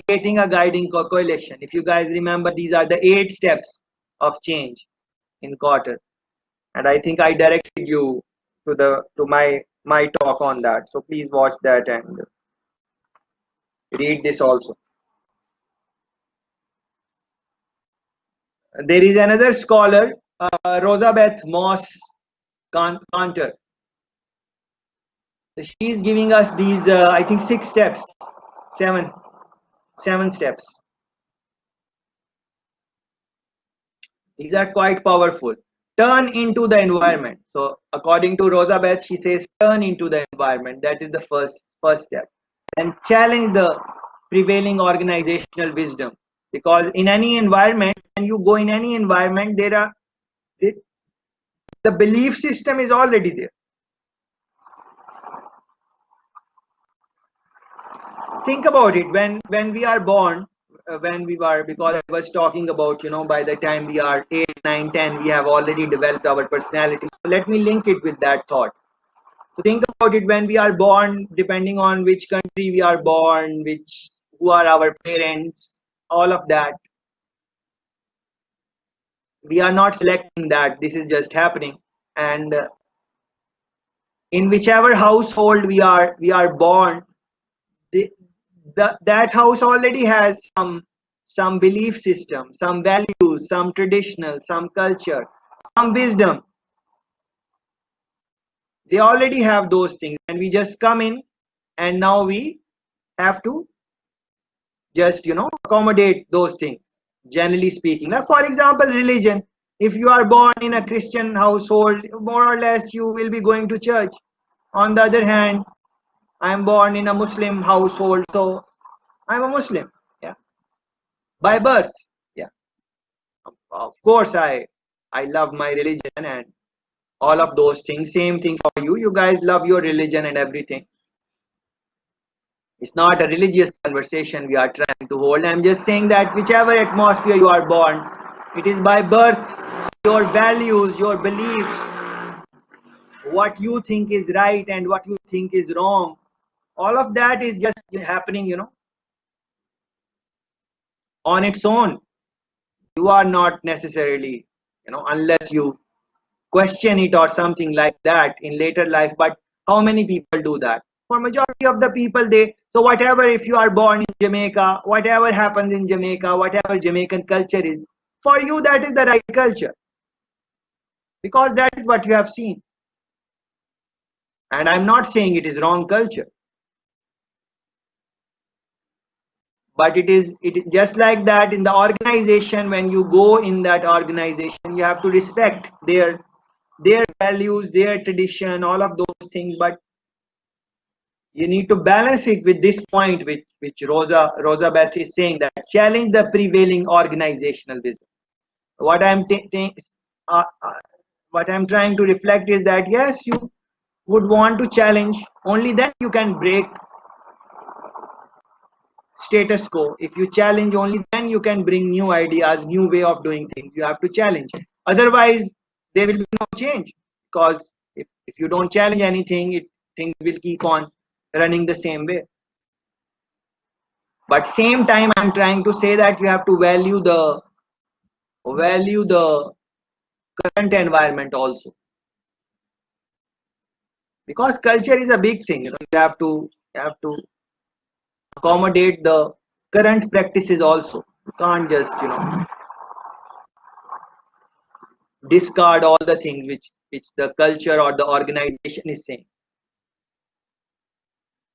creating a guiding coalition. If you guys remember, these are the 8 steps of change in quarter. And I think I directed you to my talk on that. So please watch that and read this also. There is another scholar, Rosabeth Moss Cantor. She is giving us these, I think, 6 steps, 7 steps. These are quite powerful. Turn into the environment. So according to Rosabeth, she says turn into the environment. That is the first step. And challenge the prevailing organizational wisdom, because in any environment when you go in any environment, the belief system is already there. Think about it. When we are born, because I was talking about, by the time we are 8, 9, 10, we have already developed our personality. So let me link it with that thought. So think about it. When we are born, depending on which country we are born, who are our parents, all of that, we are not selecting that. This is just happening. And in whichever household we are born, that house already has some belief system, some values, some traditional, some culture, some wisdom. They already have those things, and we just come in, and now we have to just accommodate those things, generally speaking. Now, for example, religion. If you are born in a Christian household, more or less you will be going to church. On the other hand, I am born in a Muslim household, so I'm a Muslim, yeah, by birth. Yeah, of course I love my religion and all of those things. Same thing for you. You guys love your religion and everything. It's not a religious conversation we are trying to hold. I'm just saying that whichever atmosphere you are born, it is by birth, your values, your beliefs, what you think is right and what you think is wrong, all of that is just happening, on its own. You are not necessarily, unless you question it or something like that in later life. But how many people do that? For majority of the people, so whatever, if you are born in Jamaica, whatever happens in Jamaica, whatever Jamaican culture is, for you that is the right culture, because that is what you have seen. And I'm not saying it is wrong culture, but it is just like that in the organization. When you go in that organization, you have to respect their values, their tradition, all of those things. But you need to balance it with this point, which Rosa Beth is saying, that challenge the prevailing organizational wisdom. What uh, uh, what I'm trying to reflect is that yes, you would want to challenge. Only then you can break status quo. If you challenge, only then you can bring new ideas, new way of doing things. You have to challenge. Otherwise, there will be no change. Because if you don't challenge anything, things will keep on running the same way. But same time, I'm trying to say that you have to value the current environment also, because culture is a big thing. You have to accommodate the current practices also. You can't just discard all the things which the culture or the organization is saying.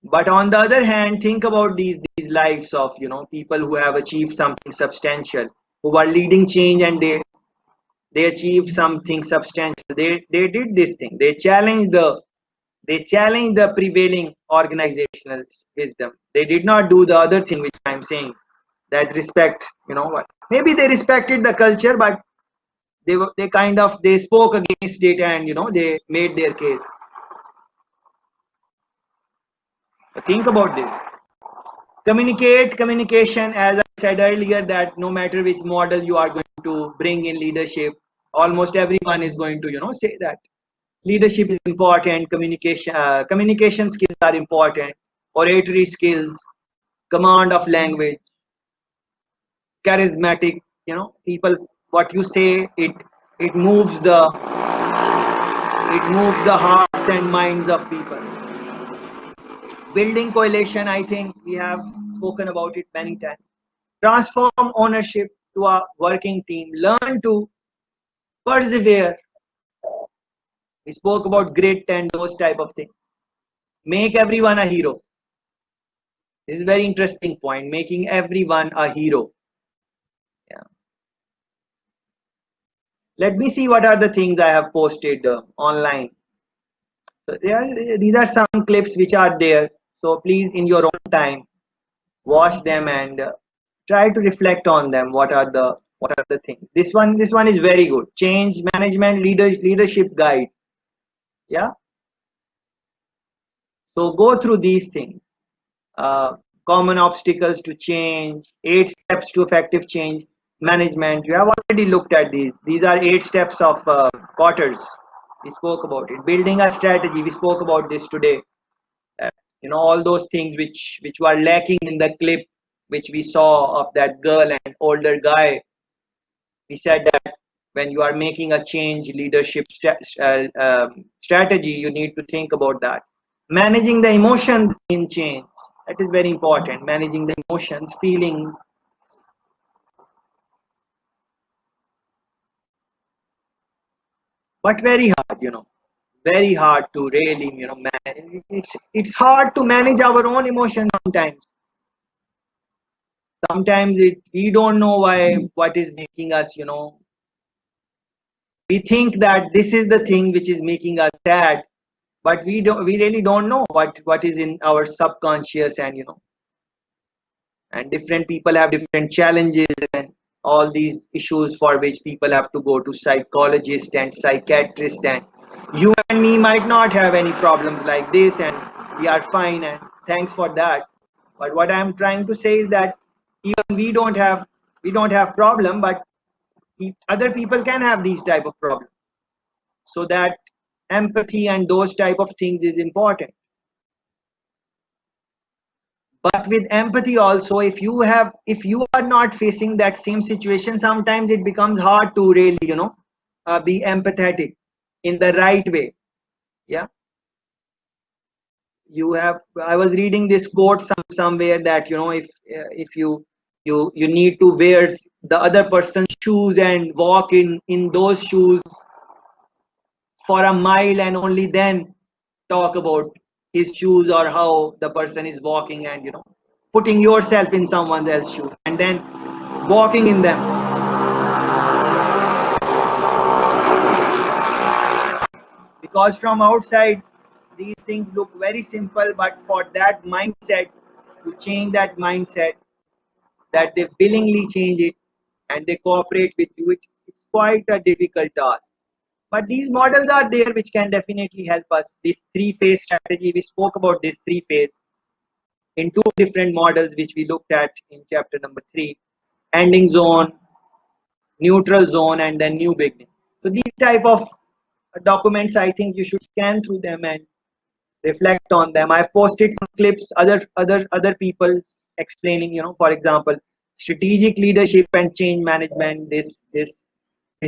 But on the other hand, think about these lives of people who have achieved something substantial, who are leading change, and they achieved something substantial. They did this thing. They challenged the prevailing organizational wisdom. They did not do the other thing which I'm saying, that respect. What? Maybe they respected the culture, but they spoke against it, and they made their case. Think about this. Communication, as I said earlier, that no matter which model you are going to bring in leadership, almost everyone is going to say that leadership is important, communication skills are important, oratory skills, command of language, charismatic, people, what you say, it moves the hearts and minds of people. Building coalition, I think we have spoken about it many times. Transform ownership to a working team. Learn to persevere. We spoke about grit and those type of things. Make everyone a hero. This is a very interesting point. Making everyone a hero. Yeah. Let me see what are the things I have posted online. So these are some clips which are there. So please, in your own time, watch them and try to reflect on them. What are the What are the things? This one is very good. Change management leadership guide. Yeah. So go through these things. Uh, Common obstacles to change, 8 steps to effective change management. You have already looked at these. These are 8 steps of quarters. We spoke about it. Building a strategy. We spoke about this today. Uh, all those things which were lacking in the clip which we saw of that girl and older guy. We said that when you are making a change leadership strategy, you need to think about that. Managing the emotions in change, that is very important. Managing the emotions, feelings, but very hard, very hard to really, manage. It's hard to manage our own emotions sometimes. Sometimes we don't know why, what is making us, we think that this is the thing which is making us sad, but we really don't know what is in our subconscious, and different people have different challenges and all these issues for which people have to go to psychologist and psychiatrist, and you and me might not have any problems like this, and we are fine, and thanks for that. But what I'm trying to say is that even we don't have problem, but other people can have these type of problems, so that empathy and those type of things is important. But with empathy also, if you are not facing that same situation, sometimes it becomes hard to really be empathetic in the right way. Yeah. I was reading this quote somewhere that if you need to wear the other person's shoes and walk in those shoes for a mile, and only then talk about his shoes or how the person is walking, and putting yourself in someone else's shoes and then walking in them, because from outside these things look very simple, but for that mindset to change, that mindset that they willingly change it and they cooperate with you, it's quite a difficult task. But these models are there which can definitely help us. This three-phase strategy, we spoke about this three-phase in two different models which we looked at in chapter number 3: ending zone, neutral zone, and then new beginning. So these type of documents, I think you should scan through them and reflect on them. I've posted some clips, other people's explaining, for example, strategic leadership and change management. This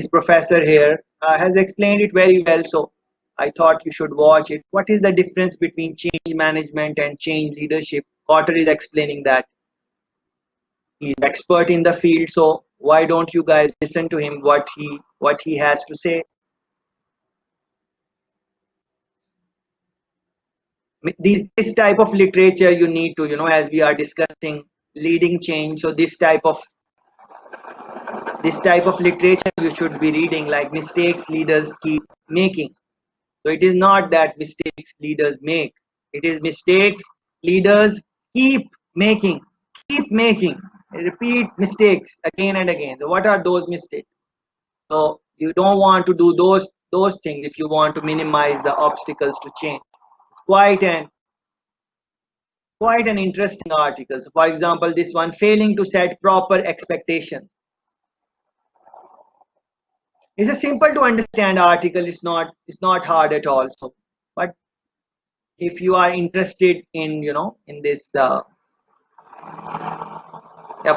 professor here has explained it very well, so I thought you should watch it. What is the difference between change management and change leadership? Cotter is explaining that. He's expert in the field, so why don't you guys listen to him, what he has to say? This type of literature you need to, as we are discussing leading change, so this type of literature you should be reading, like mistakes leaders keep making. So it is not that mistakes leaders make, it is mistakes leaders keep making, repeat mistakes again and again. So what are those mistakes? So you don't want to do those things if you want to minimize the obstacles to change. It's quite an interesting article. So for example, this one, failing to set proper expectations. It's a simple to understand article. It's not hard at all. So, but if you are interested in in this, yeah,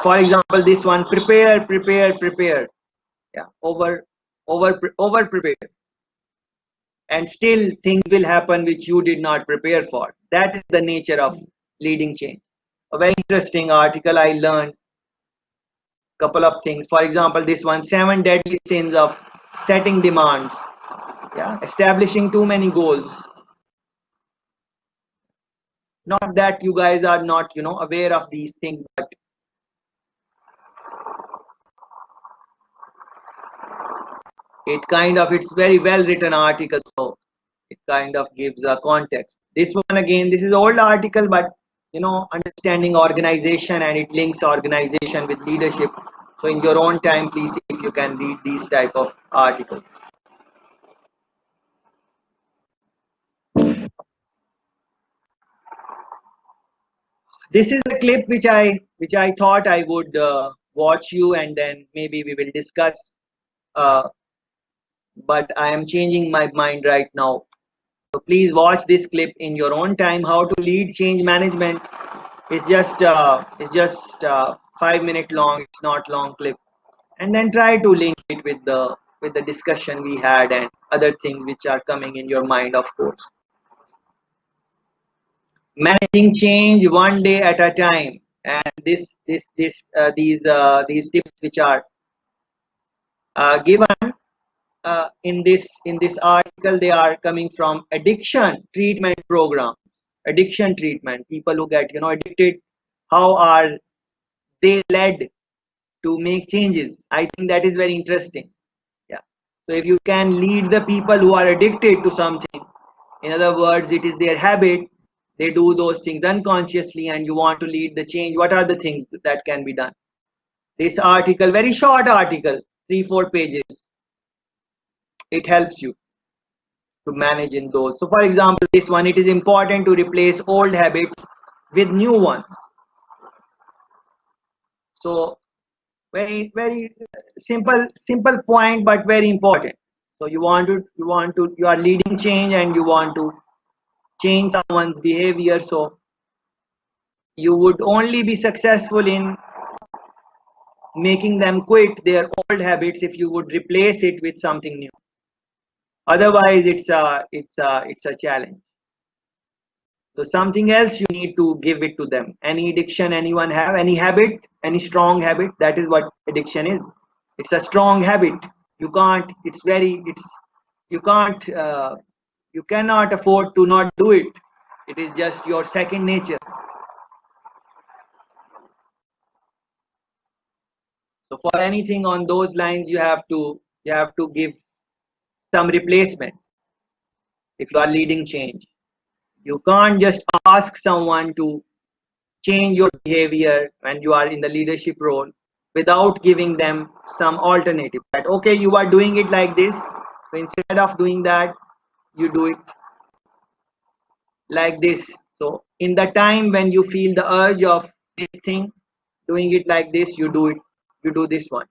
for example, this one, prepare. Yeah, over prepare, and still things will happen which you did not prepare for. That is the nature of leading change. A very interesting article. I learned couple of things. For example, this one, 7 deadly sins of setting demands. Yeah, establishing too many goals. Not that you guys are not aware of these things, but it's very well written article, so it kind of gives a context. This one again, this is old article, but understanding organization, and it links organization with leadership. So in your own time, please see if you can read these type of articles. This is a clip which I thought I would watch you, and then maybe we will discuss. Uh, but I am changing my mind right now. So please watch this clip in your own time. How to lead change management. It's just 5 minute long. It's not long clip, and then try to link it with the discussion we had and other things which are coming in your mind, of course. Managing change one day at a time, and these tips which are given in this article, they are coming from addiction treatment program. Addiction treatment, people who get addicted, how are they led to make changes? I think that is very interesting. Yeah. So if you can lead the people who are addicted to something, in other words, it is their habit, they do those things unconsciously, and you want to lead the change, what are the things that can be done? This article, very short article, 3-4 pages, it helps you to manage in those. So for example, this one, it is important to replace old habits with new ones. So very simple point, but very important. So you are leading change and you want to change someone's behavior. So you would only be successful in making them quit their old habits if you would replace it with something new. Otherwise, it's a challenge. So something else, you need to give it to them. Any addiction anyone have, any habit, any strong habit, that is what addiction is. It's a strong habit. You can't. You can't. You cannot afford to not do it. It is just your second nature. So for anything on those lines, you have to give some replacement. If you are leading change, you can't just ask someone to change your behavior when you are in the leadership role without giving them some alternative, that okay, you are doing it like this, so instead of doing that, you do it like this. So in the time when you feel the urge of this thing, doing it like this, you do this one.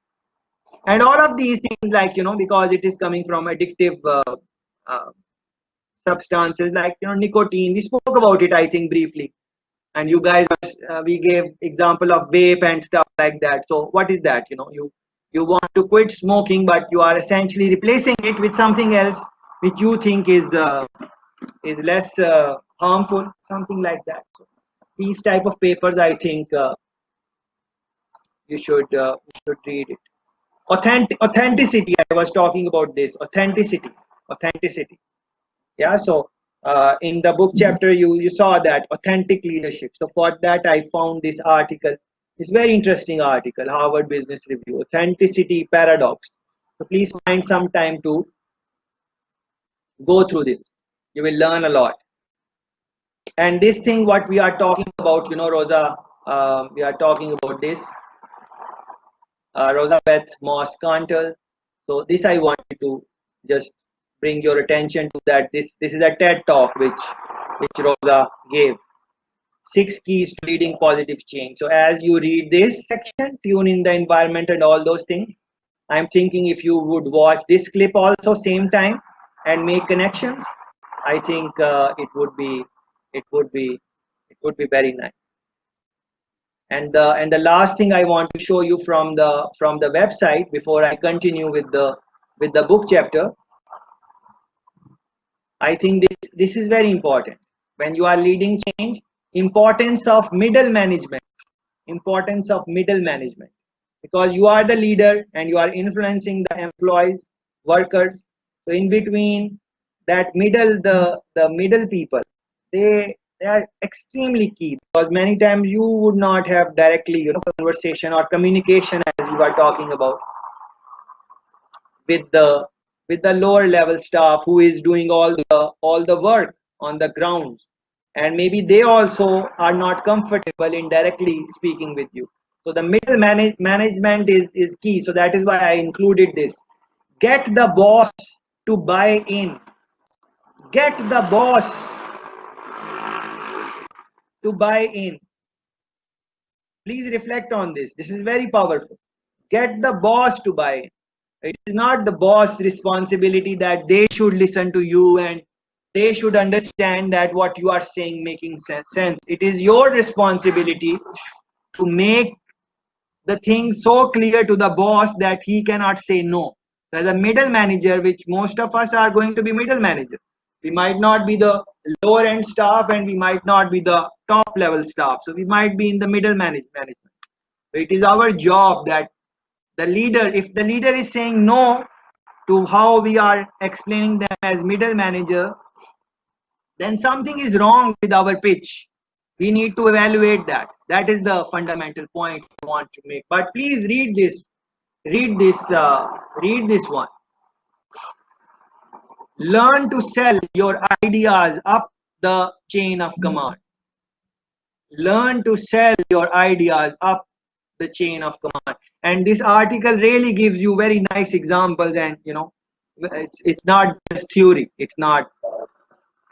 And all of these things, like because it is coming from addictive uh, substances, like nicotine, we spoke about it, I think, briefly. And you guys, we gave example of vape and stuff like that. So what is that? You want to quit smoking, but you are essentially replacing it with something else which you think is less harmful, something like that. So these type of papers, I think, you should read it. Authenticity, I was talking about this. Authenticity. Yeah. So in the book chapter, you saw that authentic leadership. So for that, I found this article. It's very interesting article, Harvard Business Review, authenticity paradox. So please find some time to go through this. You will learn a lot. And this thing, what we are talking about, Rosa, we are talking about this, Rosa Beth Moss Cantel. So this I wanted to just bring your attention to, that this is a TED talk which Rosa gave. 6 keys to leading positive change. So as you read this section, tune in the environment and all those things. I'm thinking if you would watch this clip also same time and make connections, I think it would be very nice. And the last thing I want to show you from the website before I continue with the book chapter, I think this is very important. When you are leading change, importance of middle management, because you are the leader and you are influencing the employees, workers. So in between that middle, the middle people, they are extremely key, because many times you would not have directly conversation or communication, as you are talking about, with the lower level staff who is doing all the work on the grounds, and maybe they also are not comfortable in directly speaking with you. So the middle management is key. So that is why I included this. Get the boss to buy in. Get the boss to buy in. Please reflect on this. This is very powerful. Get the boss to buy in. It is not the boss' responsibility that they should listen to you and they should understand that what you are saying making sense. It is your responsibility to make the thing so clear to the boss that he cannot say no. So as a middle manager, which most of us are going to be middle manager, we might not be the lower end staff and we might not be the top level staff. So we might be in the middle management. So it is our job that the leader, if the leader is saying no to how we are explaining them as middle manager, then something is wrong with our pitch. We need to evaluate that. That is the fundamental point I want to make. But please read this. Read this one. Learn to sell your ideas up the chain of command. Learn to sell your ideas up the chain of command. And this article really gives you very nice examples. And it's not just theory. It's not.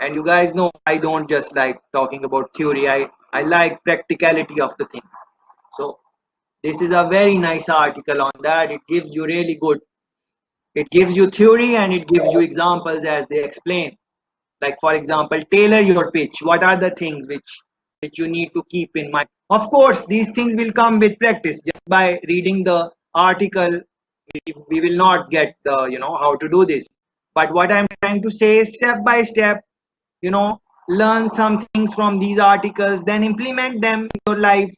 And you guys know I don't just like talking about theory. I like practicality of the things. So this is a very nice article on that. It gives you really good. It gives you theory and it gives you examples as they explain. Like for example, tailor your pitch. What are the things which you need to keep in mind? Of course, these things will come with practice. Just by reading the article, we will not get the how to do this. But what I'm trying to say is step by step, learn some things from these articles, then implement them in your life,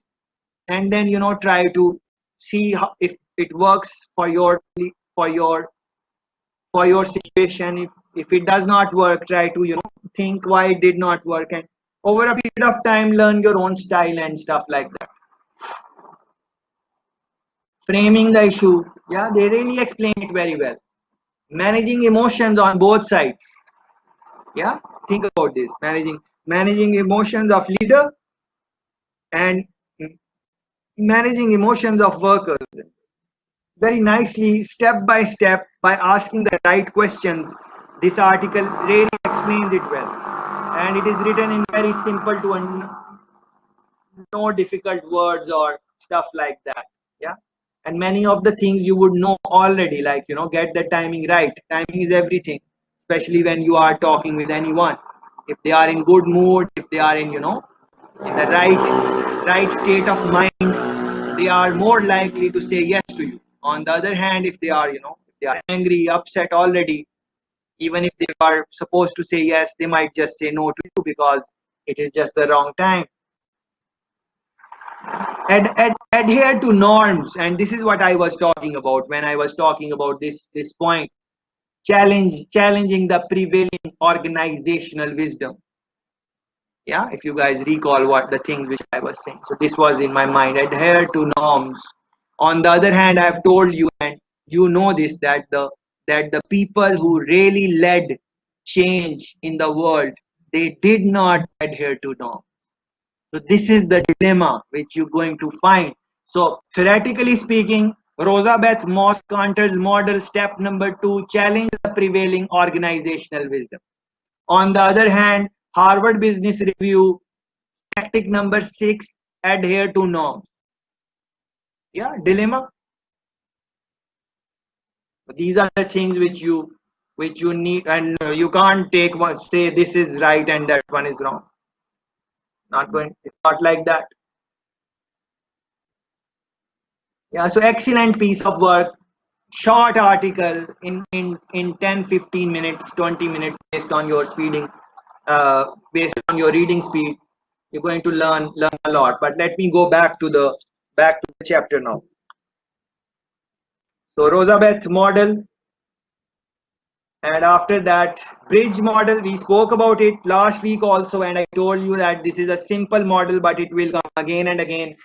and then try to see how, if it works for for your your situation. If it does not work, try to think why it did not work, and over a period of time learn your own style and stuff like that. Framing the issue, yeah, they really explain it very well. Managing emotions on both sides, yeah, think about this. Managing emotions of leader and managing emotions of workers very nicely, step by step, by asking the right questions. This article really explains it well, and it is written in very simple to no difficult words or stuff like that. Yeah, and many of the things you would know already, like get the timing right. Timing is everything, especially when you are talking with anyone. If they are in good mood, if they are in in the right state of mind, they are more likely to say yes to you. On the other hand, if they are if they are angry, upset already, even if they are supposed to say yes, they might just say no to you because it is just the wrong time. Adhere to norms, and this is what I was talking about when I was talking about this point. Challenging the prevailing organizational wisdom. Yeah, if you guys recall what the things which I was saying. So this was in my mind. Adhere to norms. On the other hand, I have told you, and you know this, that the people who really led change in the world, they did not adhere to norms. So this is the dilemma which you're going to find. So theoretically speaking, Rosa Beth Moss Cantor's model, step number 2, challenge the prevailing organizational wisdom. On the other hand, Harvard Business Review, tactic number 6, adhere to norms. Yeah, dilemma. These are the things which you need, and you can't take one, say this is right and that one is wrong. Not going. It's not like that. Yeah, so excellent piece of work. Short article in 10-15 minutes, 20 minutes, based on your speeding, based on your reading speed. You're going to learn a lot. But let me go back to the chapter now. So Rosabeth model, and after that bridge model, we spoke about it last week also, and I told you that this is a simple model, but it will come again and again.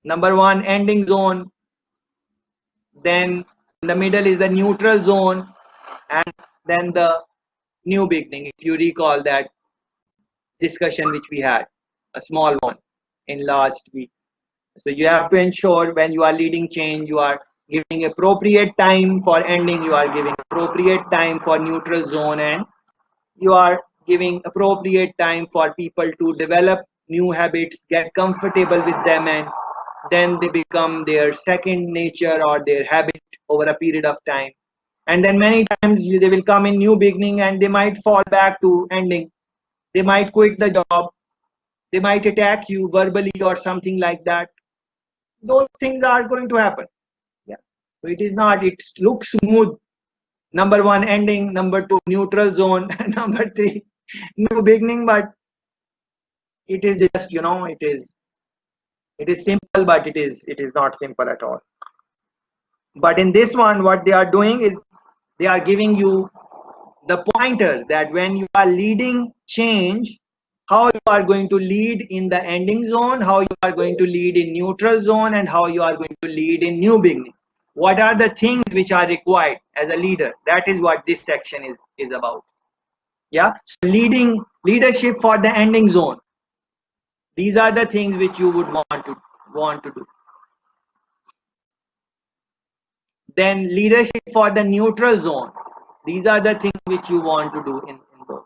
Number 1, ending zone. Then in the middle is the neutral zone, and then the new beginning. If you recall that discussion which we had, a small one. in last week. So you have to ensure when you are leading change, you are giving appropriate time for ending, you are giving appropriate time for neutral zone, and you are giving appropriate time for people to develop new habits, get comfortable with them, and then they become their second nature or their habit over a period of time. And then many times they will come in new beginning and they might fall back to ending. They might quit the job. They might attack you verbally or something like that. Those things are going to happen. Yeah. So it is not, it looks smooth. Number one, ending. Number two, neutral zone. Number three, new beginning. But it is just, it is simple, but it is not simple at all. But in this one, what they are doing is they are giving you the pointers that when you are leading change, how you are going to lead in the ending zone, how you are going to lead in neutral zone, and how you are going to lead in new beginning. What are the things which are required as a leader? That is what this section is about. Yeah. So leadership for the ending zone. These are the things which you would want to do. Then leadership for the neutral zone. These are the things which you want to do in those.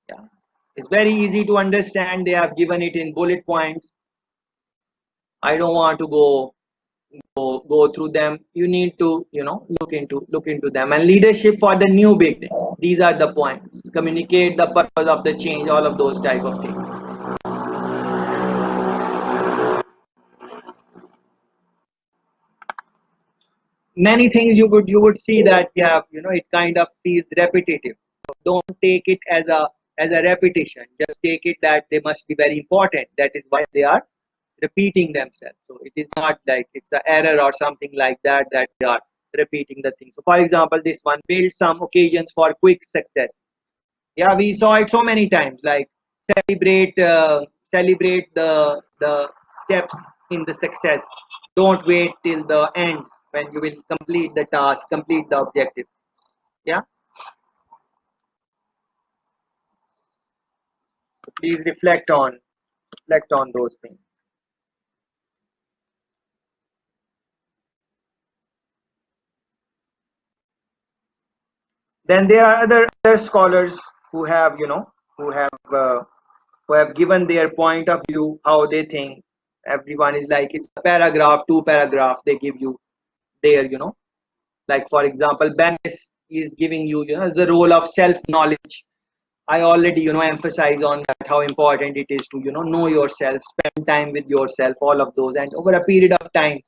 Yeah. It's very easy to understand. They have given it in bullet points. I don't want to go through them. You need to look into them. And leadership for the new beginning. These are the points. Communicate the purpose of the change. All of those type of things. Many things you would see that it kind of feels repetitive. So don't take it as a repetition. Just take it that they must be very important. That is why they are repeating themselves. So it is not like it's an error or something like that they are repeating the thing. So for example, this one, build some occasions for quick success. Yeah, we saw it so many times. Like celebrate the steps in the success. Don't wait till the end when you will complete the task, complete the objective. Yeah. So please reflect on those things. Then there are other scholars who have who have uh, who have given their point of view, how they think. Everyone is like, it's a paragraph, two paragraph they give you there. Like for example, Bannis is giving you the role of self knowledge. I already emphasize on that, how important it is to know yourself, spend time with yourself, all of those, and over a period of time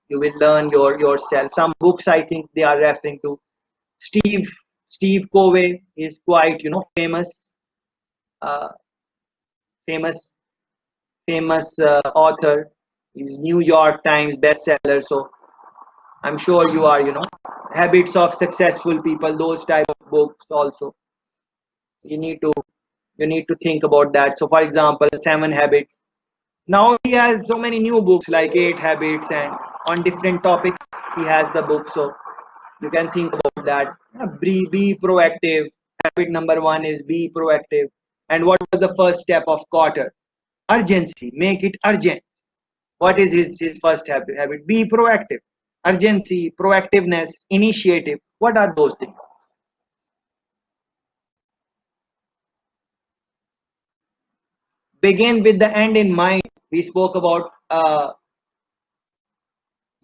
you will learn yourself. Some books I think they are referring to. Steve Steve Covey is quite famous, uh, famous author. He's New York Times bestseller. So I'm sure you are Habits of Successful People, those type of books also. You need to think about that. So for example, Seven Habits. Now he has so many new books like Eight Habits, and on different topics he has the book. So you can think about that. Be proactive. Habit number one is be proactive. And what was the first step of Carter? Urgency. Make it urgent. What is his first habit? Be proactive. Urgency, proactiveness, initiative. What are those things? Begin with the end in mind. We spoke about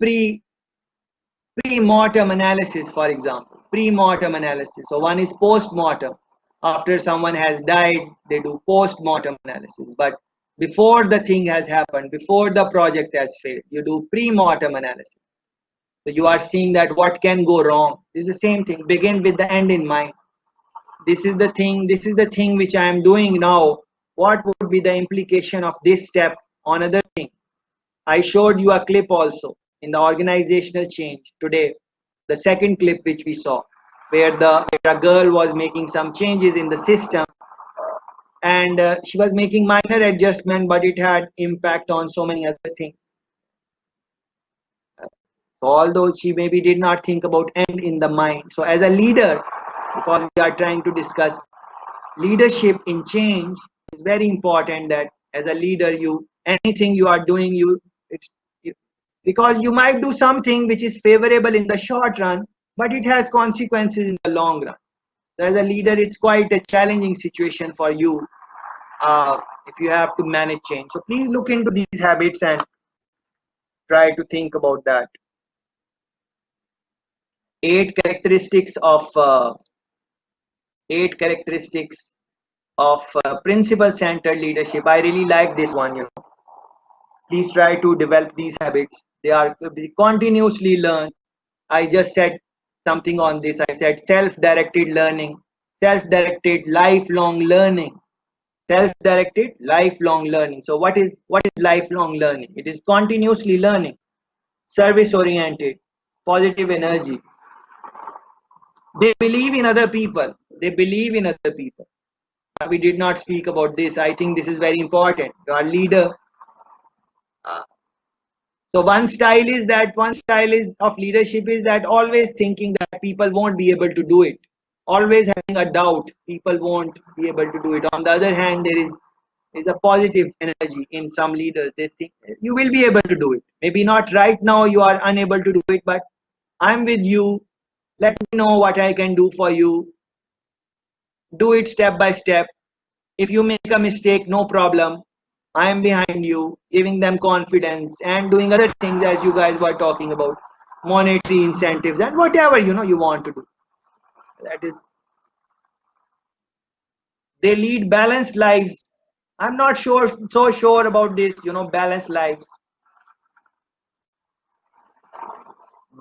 pre pre-mortem analysis, for example. Pre-mortem analysis. So one is post-mortem. After someone has died, they do post-mortem analysis. But before the thing has happened, before the project has failed, you do pre-mortem analysis. So you are seeing that what can go wrong. This is the same thing. Begin with the end in mind. This is the thing which I am doing now. What would be the implication of this step on other thing? I showed you a clip also in the organizational change today, the second clip which we saw, where a girl was making some changes in the system, and she was making minor adjustment, but it had impact on so many other things. So although she maybe did not think about end in the mind. So as a leader, because we are trying to discuss leadership in change, it's very important that As a leader, anything you are doing, it's you, because you might do something which is favorable in the short run, but it has consequences in the long run. So as a leader, it's quite a challenging situation for you if you have to manage change. So please look into these habits and try to think about that. 8 characteristics of principle centered leadership. I really like this one. Please try to develop these habits. They are to be continuously learned. I just said something on this. I said self-directed learning, self-directed lifelong learning, self-directed lifelong learning. So what is lifelong learning? It is continuously learning, service oriented, positive energy. They believe in other people. They believe in other people. We did not speak about this. I think this is very important. Our leader. Uh, so one style is of leadership is that always thinking that people won't be able to do it. Always having a doubt people won't be able to do it. On the other hand, there is a positive energy in some leaders. They think you will be able to do it. Maybe not right now, you are unable to do it, but I'm with you. Let me know what I can do for you. Do it step by step. If you make a mistake, no problem. I am behind you, giving them confidence and doing other things as you guys were talking about, monetary incentives and whatever you want to do. That is, they lead balanced lives. I'm not so sure about this, balanced lives,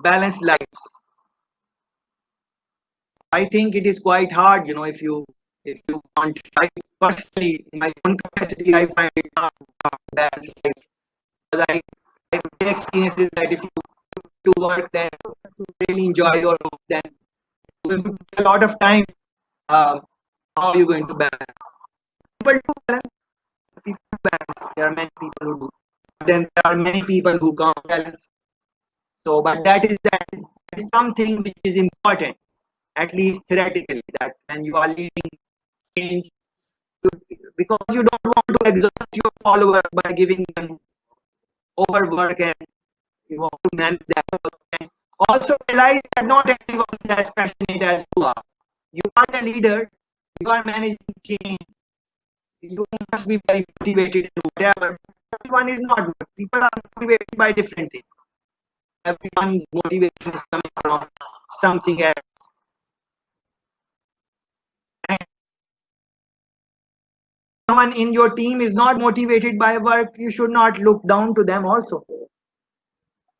balanced lives. I think it is quite hard, if you want. I personally, in my own capacity, I find it hard to have a balanced life. But I would experiences that if you to work, then you really enjoy your work, then you will take a lot of time. Uh, how are you going to balance? People do balance. People do balance. There are many people who do. Then there are many people who can't balance. So, but that is something which is important, at least theoretically, that when you are leading change, because you don't want to exhaust your followers by giving them overwork, and you want to manage that work. And also realize that not everyone is as passionate as you are. You are the leader, you are managing change, you must be very motivated and whatever. Everyone is not. People are motivated by different things. Everyone's motivation is coming from something else. And someone in your team is not motivated by work, you should not look down to them also.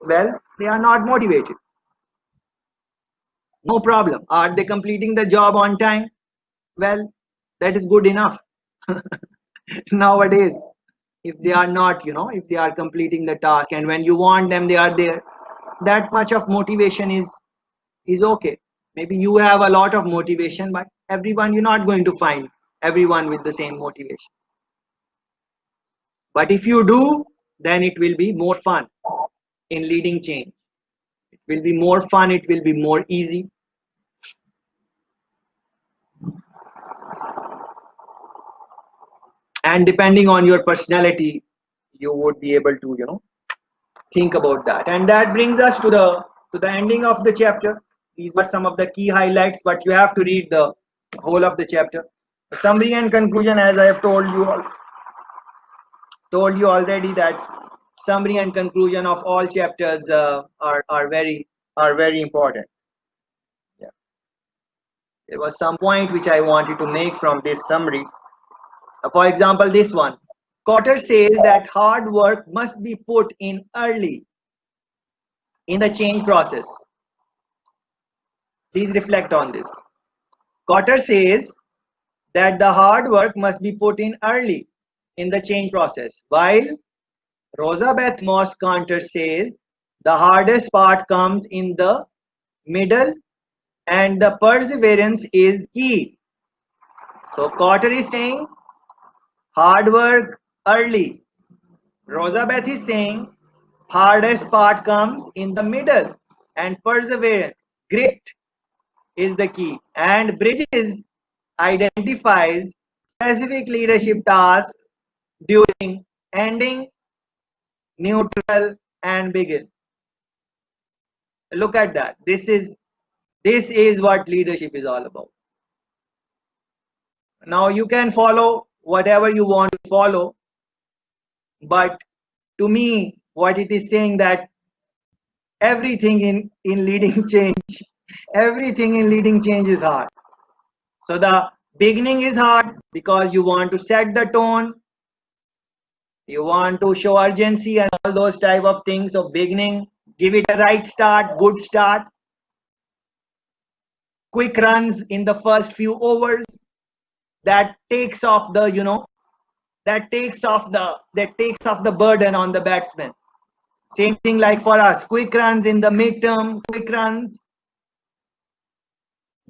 Well, they are not motivated. No problem. Are they completing the job on time? Well, that is good enough. Nowadays, if they are not, if they are completing the task and when you want them, they are there, that much of motivation is okay. Maybe you have a lot of motivation, but everyone, you're not going to find everyone with the same motivation. But if you do, then it will be more fun in leading change. It will be more fun, it will be more easy. And depending on your personality, you would be able to think about that. And that brings us to the ending of the chapter. These were some of the key highlights, but you have to read the whole of the chapter. The summary and conclusion, as I have told you already, that summary and conclusion of all chapters are very important. Yeah. There was some point which I wanted to make from this summary. For example, this one. Cotter says that hard work must be put in early in the change process. Please reflect on this. Cotter says that the hard work must be put in early in the change process, while Rosabeth Moss Cantor says the hardest part comes in the middle and the perseverance is key. So Cotter is saying hard work early. Rosabeth is saying hardest part comes in the middle and perseverance, grit, is the key. And Bridges identifies specific leadership tasks during, ending, neutral, and begin. Look at that. This is what leadership is all about. Now you can follow whatever you want to follow, but to me, what it is saying that everything in leading change, everything in leading change is hard. So the beginning is hard because you want to set the tone, you want to show urgency and all those type of things. So beginning, give it a right start, good start, quick runs in the first few overs, that takes off the that takes off the burden on the batsman. Same thing like for us, quick runs in the midterm, quick runs,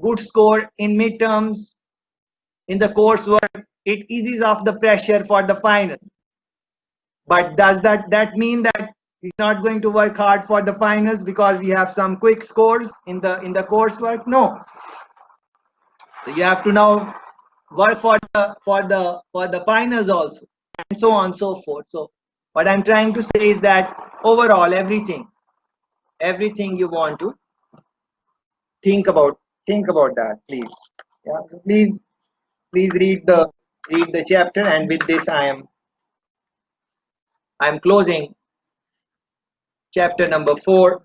good score in midterms, in the coursework, it eases off the pressure for the finals. But does that mean that we're not going to work hard for the finals because we have some quick scores in the coursework? No. So you have to now work for the finals also, and so on and so forth. So what I'm trying to say is that overall everything you want to think about that, please. Yeah, please read the chapter, and with this I'm closing chapter number 4.